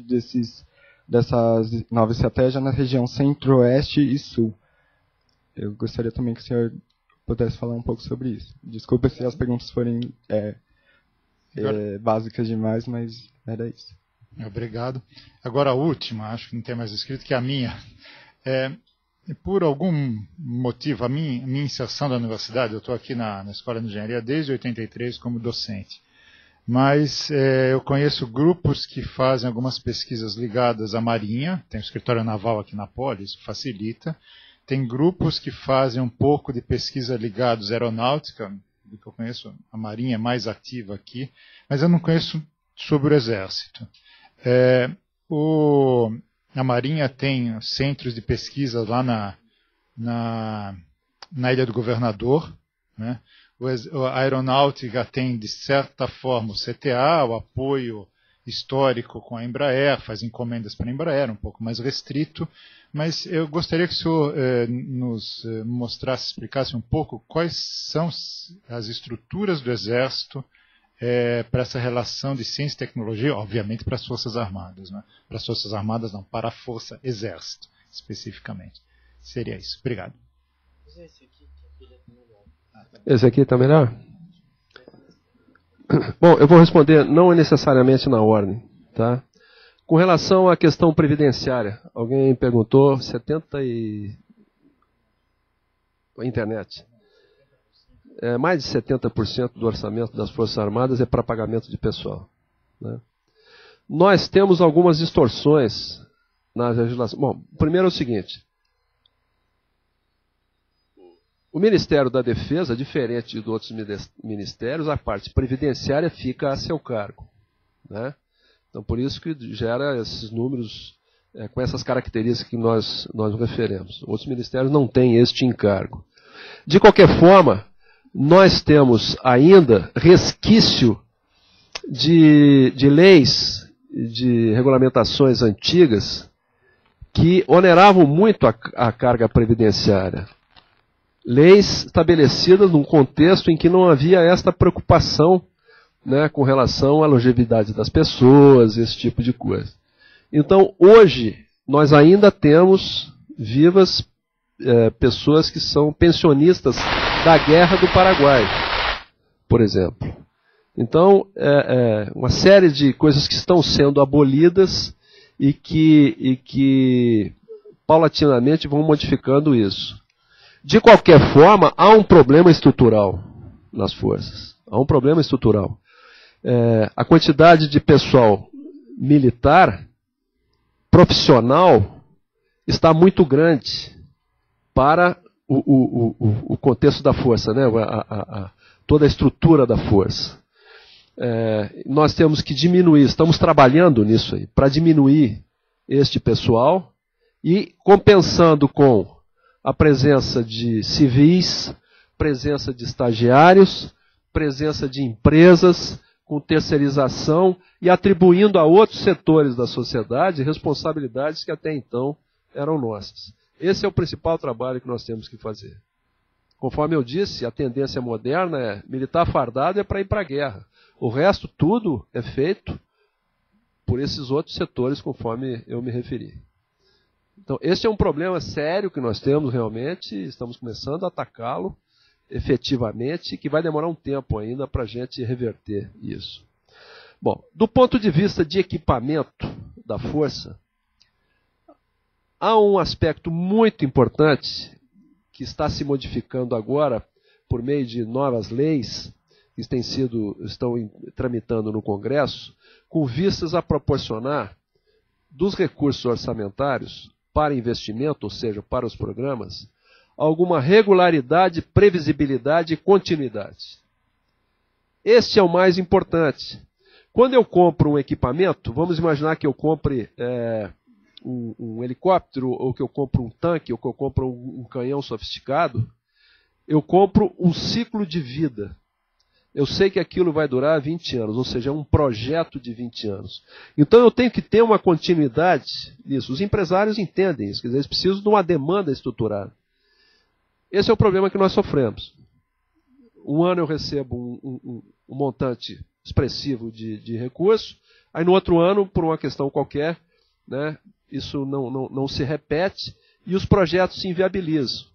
E: dessas novas estratégias na região centro-oeste e sul. Eu gostaria também que o senhor pudesse falar um pouco sobre isso. Desculpa se as perguntas forem básicas demais, mas era isso.
A: Obrigado. Agora a última, acho que não tem mais escrito, que é a minha. Por algum motivo, a minha inserção da universidade, eu estou aqui na Escola de Engenharia desde 83 como docente, mas eu conheço grupos que fazem algumas pesquisas ligadas à Marinha, tem o escritório naval aqui na Poli, isso facilita. Tem grupos que fazem um pouco de pesquisa ligados à aeronáutica, do que eu conheço, a Marinha é mais ativa aqui, mas eu não conheço sobre o Exército. A Marinha tem centros de pesquisa lá na Ilha do Governador, né? A aeronáutica tem, de certa forma, o CTA, o apoio histórico com a Embraer, faz encomendas para a Embraer, um pouco mais restrito, mas eu gostaria que o senhor nos mostrasse, explicasse um pouco quais são as estruturas do Exército para essa relação de ciência e tecnologia, obviamente para as Forças Armadas, né? Para as Forças Armadas não, para a Força Exército, especificamente. Seria isso. Obrigado.
B: Esse aqui está melhor? Bom, eu vou responder não necessariamente na ordem, tá? Com relação à questão previdenciária, alguém perguntou, a internet. Mais de 70% do orçamento das Forças Armadas é para pagamento de pessoal, né? Nós temos algumas distorções na legislação. Bom, primeiro é o seguinte. O Ministério da Defesa, diferente de outros ministérios, a parte previdenciária fica a seu cargo, né? Então, por isso que gera esses números com essas características que nós referemos. Outros ministérios não têm este encargo. De qualquer forma, nós temos ainda resquício de leis, de regulamentações antigas que oneravam muito a carga previdenciária. Leis estabelecidas num contexto em que não havia esta preocupação, né, com relação à longevidade das pessoas, esse tipo de coisa. Então, hoje, nós ainda temos vivas pessoas que são pensionistas da Guerra do Paraguai, por exemplo. Então, uma série de coisas que estão sendo abolidas e que paulatinamente vão modificando isso. De qualquer forma, há um problema estrutural nas forças. Há um problema estrutural. A quantidade de pessoal militar, profissional, está muito grande para o contexto da força, né? Toda a estrutura da força. Nós temos que diminuir, estamos trabalhando nisso aí, para diminuir este pessoal e compensando com a presença de civis, presença de estagiários, presença de empresas com terceirização e atribuindo a outros setores da sociedade responsabilidades que até então eram nossas. Esse é o principal trabalho que nós temos que fazer. Conforme eu disse, a tendência moderna é militar fardado é para ir para a guerra. O resto tudo é feito por esses outros setores, conforme eu me referi. Então, esse é um problema sério que nós temos realmente, estamos começando a atacá-lo efetivamente, que vai demorar um tempo ainda para a gente reverter isso. Bom, do ponto de vista de equipamento da força, há um aspecto muito importante que está se modificando agora por meio de novas leis que estão tramitando no Congresso, com vistas a proporcionar dos recursos orçamentários para investimento, ou seja, para os programas, alguma regularidade, previsibilidade e continuidade. Este é o mais importante. Quando eu compro um equipamento, vamos imaginar que eu compre um helicóptero, ou que eu compro um tanque, ou que eu compro um canhão sofisticado, eu compro um ciclo de vida. Eu sei que aquilo vai durar 20 anos, ou seja, é um projeto de 20 anos. Então eu tenho que ter uma continuidade nisso. Os empresários entendem isso, quer dizer, eles precisam de uma demanda estruturada. Esse é o problema que nós sofremos. Um ano eu recebo um montante expressivo de recursos, aí no outro ano, por uma questão qualquer, né, isso não se repete e os projetos se inviabilizam.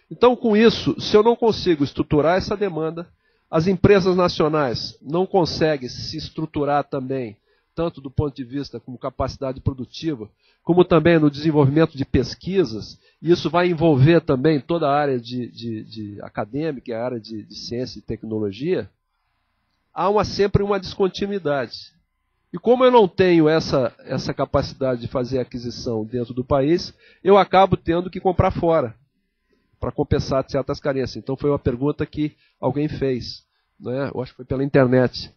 B: Então, com isso, se eu não consigo estruturar essa demanda, as empresas nacionais não conseguem se estruturar também, tanto do ponto de vista como capacidade produtiva, como também no desenvolvimento de pesquisas, e isso vai envolver também toda a área de acadêmica, a área de ciência e tecnologia, há sempre uma descontinuidade. E como eu não tenho essa capacidade de fazer aquisição dentro do país, eu acabo tendo que comprar fora, para compensar certas carências. Então foi uma pergunta que alguém fez, né? Eu acho que foi pela internet.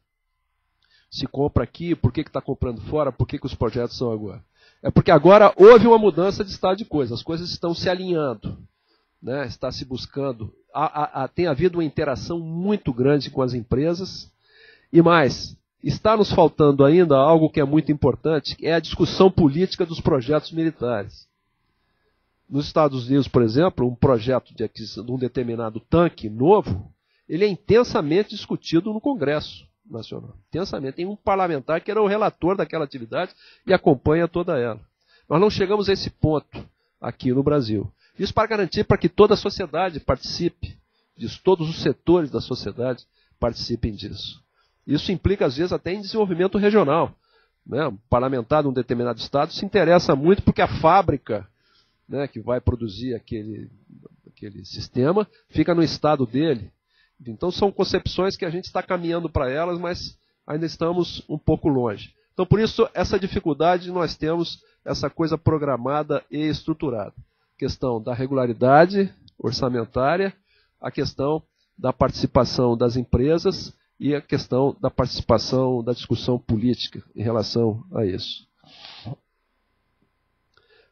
B: Se compra aqui, por que está comprando fora, por que os projetos são agora? É porque agora houve uma mudança de estado de coisas, as coisas estão se alinhando, né? Está se buscando, tem havido uma interação muito grande com as empresas, e mais, está nos faltando ainda algo que é muito importante, que é a discussão política dos projetos militares. Nos Estados Unidos, por exemplo, um projeto de aquisição de um determinado tanque novo, ele é intensamente discutido no Congresso Nacional. Intensamente. Tem um parlamentar que era o relator daquela atividade e acompanha toda ela. Nós não chegamos a esse ponto aqui no Brasil. Isso para garantir para que toda a sociedade participe disso, todos os setores da sociedade participem disso. Isso implica, às vezes, até em desenvolvimento regional, né? Um parlamentar de um determinado estado se interessa muito porque a fábrica, né, que vai produzir aquele sistema fica no estado dele. Então são concepções que a gente está caminhando para elas, mas ainda estamos um pouco longe. Então por isso essa dificuldade nós temos essa coisa programada e estruturada. A questão da regularidade orçamentária, a questão da participação das empresas e a questão da participação da discussão política em relação a isso.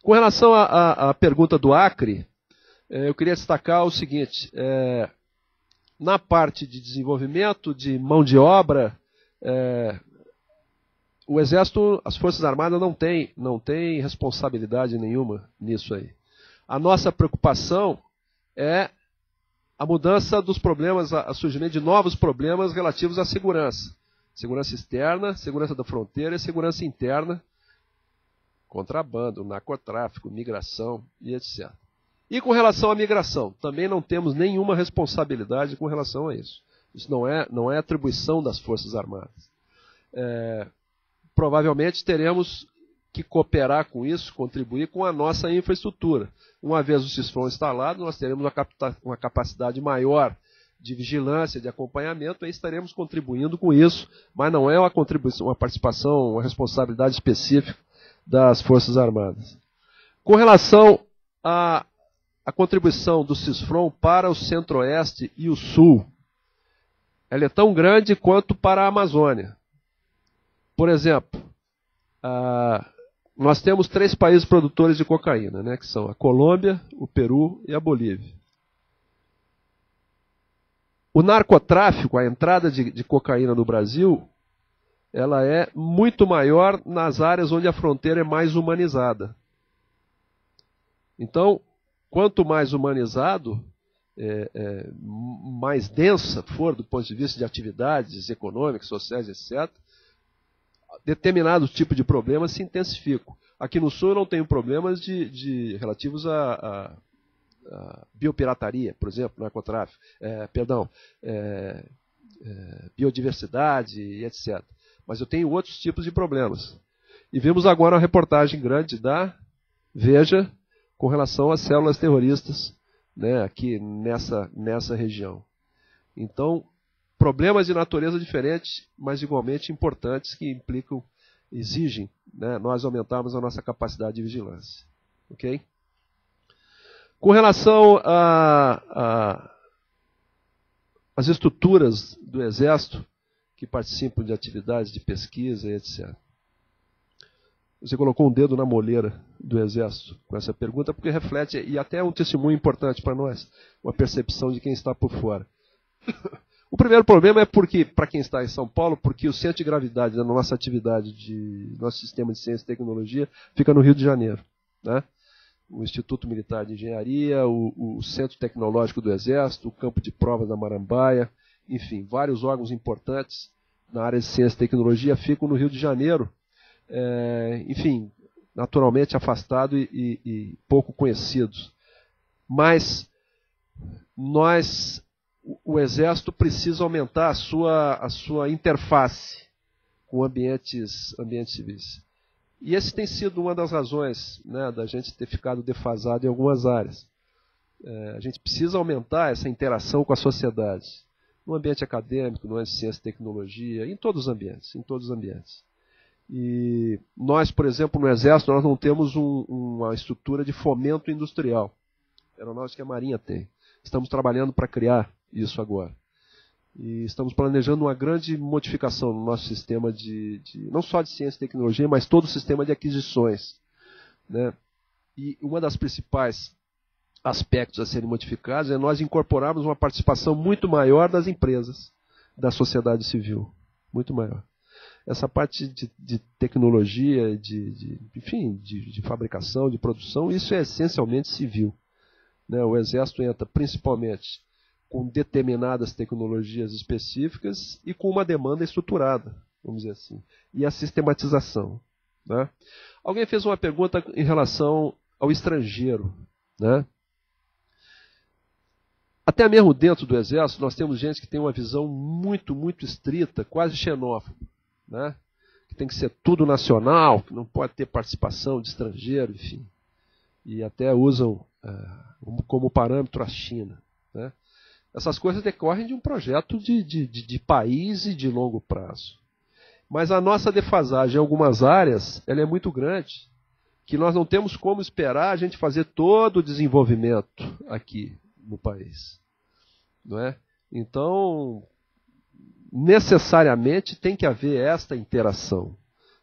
B: Com relação à pergunta do Acre, eu queria destacar o seguinte, na parte de desenvolvimento, de mão de obra, o Exército, as Forças Armadas não tem responsabilidade nenhuma nisso aí. A nossa preocupação é a mudança dos problemas, o surgimento de novos problemas relativos à segurança. Segurança externa, segurança da fronteira e segurança interna, contrabando, narcotráfico, migração e etc. E com relação à migração, também não temos nenhuma responsabilidade com relação a isso. Isso não é atribuição das Forças Armadas. Provavelmente teremos que cooperar com isso, contribuir com a nossa infraestrutura. Uma vez o CISFRON instalado, nós teremos uma capacidade maior de vigilância, de acompanhamento, e estaremos contribuindo com isso, mas não é uma contribuição, uma participação, uma responsabilidade específica das Forças Armadas. Com relação à contribuição do CISFRON para o Centro-Oeste e o Sul, ela é tão grande quanto para a Amazônia. Por exemplo, nós temos 3 países produtores de cocaína, né, que são a Colômbia, o Peru e a Bolívia. O narcotráfico, a entrada de cocaína no Brasil, ela é muito maior nas áreas onde a fronteira é mais humanizada. Então, quanto mais humanizado, mais densa for do ponto de vista de atividades econômicas, sociais, etc., determinado tipo de problemas se intensificam. Aqui no Sul eu não tenho problemas relativos a biopirataria, por exemplo, narcotráfico, biodiversidade e etc. Mas eu tenho outros tipos de problemas. E vimos agora uma reportagem grande da Veja com relação às células terroristas, né, aqui nessa região. Então, problemas de natureza diferente, mas igualmente importantes, que exigem, né, nós aumentarmos a nossa capacidade de vigilância. Ok? Com relação às estruturas do Exército que participam de atividades de pesquisa e etc. Você colocou um dedo na moleira do Exército com essa pergunta, porque reflete, e até é um testemunho importante para nós, uma percepção de quem está por fora. O primeiro problema é porque, para quem está em São Paulo, porque o centro de gravidade da nossa atividade, nosso sistema de ciência e tecnologia, fica no Rio de Janeiro, né? O Instituto Militar de Engenharia, o Centro Tecnológico do Exército, o Campo de Provas da Marambaia, enfim, vários órgãos importantes na área de ciência e tecnologia ficam no Rio de Janeiro, enfim, naturalmente afastados e pouco conhecidos. Mas o Exército precisa aumentar a sua interface com ambientes civis. E esse tem sido uma das razões, né, da gente ter ficado defasado em algumas áreas. A gente precisa aumentar essa interação com a sociedade, no ambiente acadêmico, no ambiente de ciência e tecnologia, em todos os ambientes. E nós, por exemplo, no Exército, nós não temos uma estrutura de fomento industrial. A Aeronáutica e a Marinha tem. Estamos trabalhando para criar isso agora. E estamos planejando uma grande modificação no nosso sistema não só de ciência e tecnologia, mas todo o sistema de aquisições, né? E uma das principais aspectos a serem modificados é nós incorporarmos uma participação muito maior das empresas, da sociedade civil, muito maior. Essa parte de tecnologia, enfim, de fabricação, de produção, isso é essencialmente civil, né? O Exército entra principalmente com determinadas tecnologias específicas e com uma demanda estruturada, vamos dizer assim, e a sistematização, né? Alguém fez uma pergunta em relação ao estrangeiro, né? Até mesmo dentro do Exército nós temos gente que tem uma visão muito, muito estrita, quase xenófoba, né? Que tem que ser tudo nacional, que não pode ter participação de estrangeiro, enfim. E até usam como parâmetro a China, né? Essas coisas decorrem de um projeto de país e de longo prazo. Mas a nossa defasagem em algumas áreas ela é muito grande, que nós não temos como esperar a gente fazer todo o desenvolvimento aqui no país, não é? Então, necessariamente tem que haver esta interação,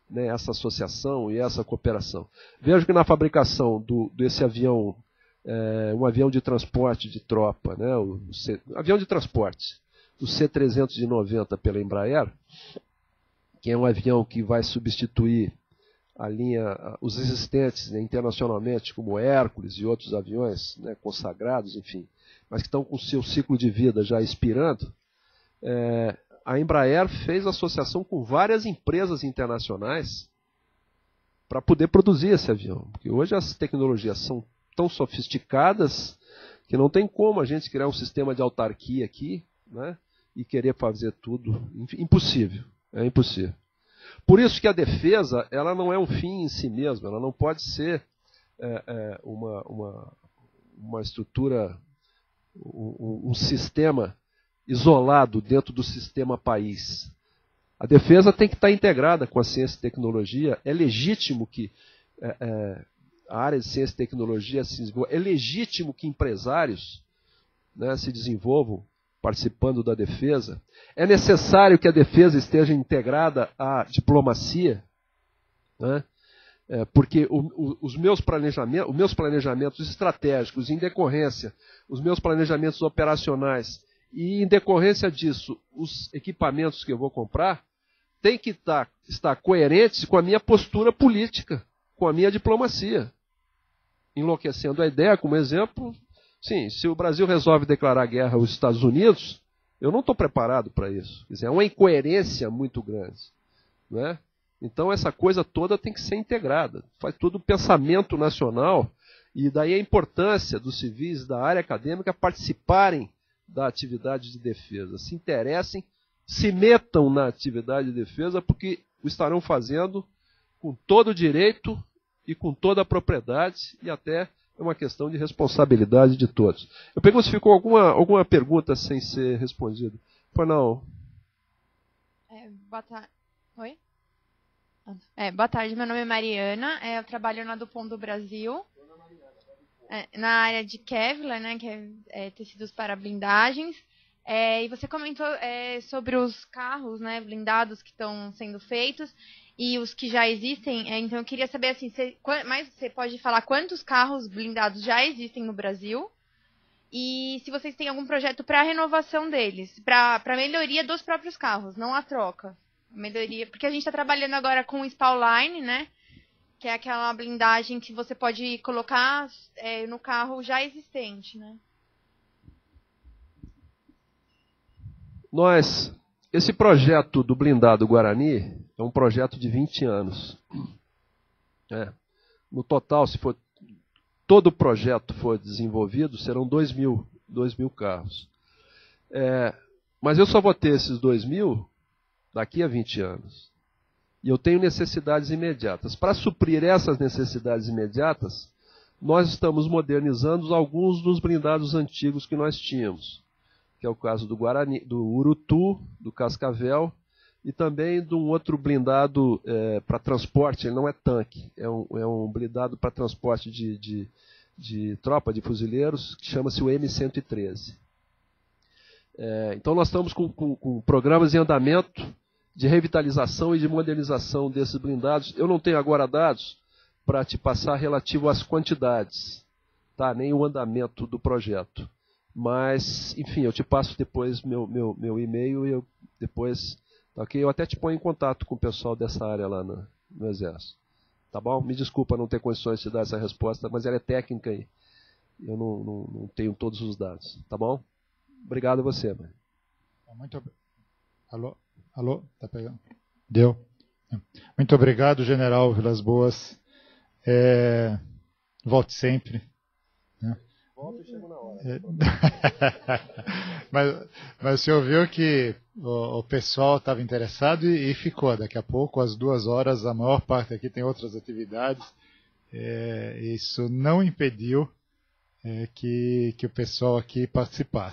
B: né, essa associação e essa cooperação. Vejo que na fabricação desse avião, um avião de transporte de tropa, né, avião de transporte, o C-390 pela Embraer, que é um avião que vai substituir os existentes, né, internacionalmente, como Hércules e outros aviões, né, consagrados, enfim, mas que estão com o seu ciclo de vida já expirando. A Embraer fez associação com várias empresas internacionais para poder produzir esse avião, porque hoje as tecnologias são tão sofisticadas que não tem como a gente criar um sistema de autarquia aqui, né, e querer fazer tudo. Impossível, é impossível. Por isso que a defesa ela não é um fim em si mesma, ela não pode ser uma estrutura, um sistema isolado dentro do sistema país. A defesa tem que estar integrada com a ciência e tecnologia. É legítimo que a área de ciência e tecnologia se desenvolva. É legítimo que empresários, né, se desenvolvam participando da defesa. É necessário que a defesa esteja integrada à diplomacia, né? Porque os meus planejamentos estratégicos, em decorrência, os meus planejamentos operacionais e, em decorrência disso, os equipamentos que eu vou comprar, têm que estar coerentes com a minha postura política, com a minha diplomacia. Enlouquecendo a ideia, como exemplo, sim, se o Brasil resolve declarar guerra aos Estados Unidos, eu não estou preparado para isso. Quer dizer, é uma incoerência muito grande, não é? Então essa coisa toda tem que ser integrada. Faz todo o pensamento nacional, e daí a importância dos civis da área acadêmica participarem da atividade de defesa, se interessem, se metam na atividade de defesa, porque o estarão fazendo com todo o direito e com toda a propriedade, e até é uma questão de responsabilidade de todos. Eu pergunto se ficou alguma pergunta sem ser respondida. Pois não.
F: Boa tarde. Oi? Boa tarde, meu nome é Mariana, eu trabalho na Dupont do Brasil, na área de Kevlar, né, que é tecidos para blindagens, e você comentou sobre os carros, né, blindados que estão sendo feitos e os que já existem, então eu queria saber, assim, mas você pode falar quantos carros blindados já existem no Brasil e se vocês têm algum projeto para a renovação deles, para melhoria dos próprios carros, não a troca. Melhoria, porque a gente está trabalhando agora com o Spauline, né? Que é aquela blindagem que você pode colocar no carro já existente, né?
B: Esse projeto do blindado Guarani é um projeto de 20 anos. No total, se for todo o projeto for desenvolvido, serão 2.000 carros. Mas eu só vou ter esses 2.000 daqui a 20 anos. E eu tenho necessidades imediatas. Para suprir essas necessidades imediatas, nós estamos modernizando alguns dos blindados antigos que nós tínhamos, que é o caso do Guarani, do Urutu, do Cascavel, e também de um outro blindado para transporte. Ele não é tanque, é um blindado para transporte de tropa, de fuzileiros, que chama-se o M113. Então nós estamos com programas em andamento de revitalização e de modernização desses blindados. Eu não tenho agora dados para te passar relativo às quantidades, tá? Nem o andamento do projeto. Mas, enfim, eu te passo depois meu e-mail e eu depois, tá ok? Eu até te ponho em contato com o pessoal dessa área lá no Exército. Tá bom? Me desculpa não ter condições de te dar essa resposta, mas ela é técnica aí. Eu não tenho todos os dados. Tá bom? Obrigado a você, mãe.
A: Muito Alô? Tá pegando? Deu. Muito obrigado, General Vilas Boas. Volte sempre. Né?
B: Volto e chego na hora.
A: Mas o senhor viu que o pessoal estava interessado e ficou. Daqui a pouco, às 2 horas, a maior parte aqui tem outras atividades. Isso não impediu que o pessoal aqui participasse.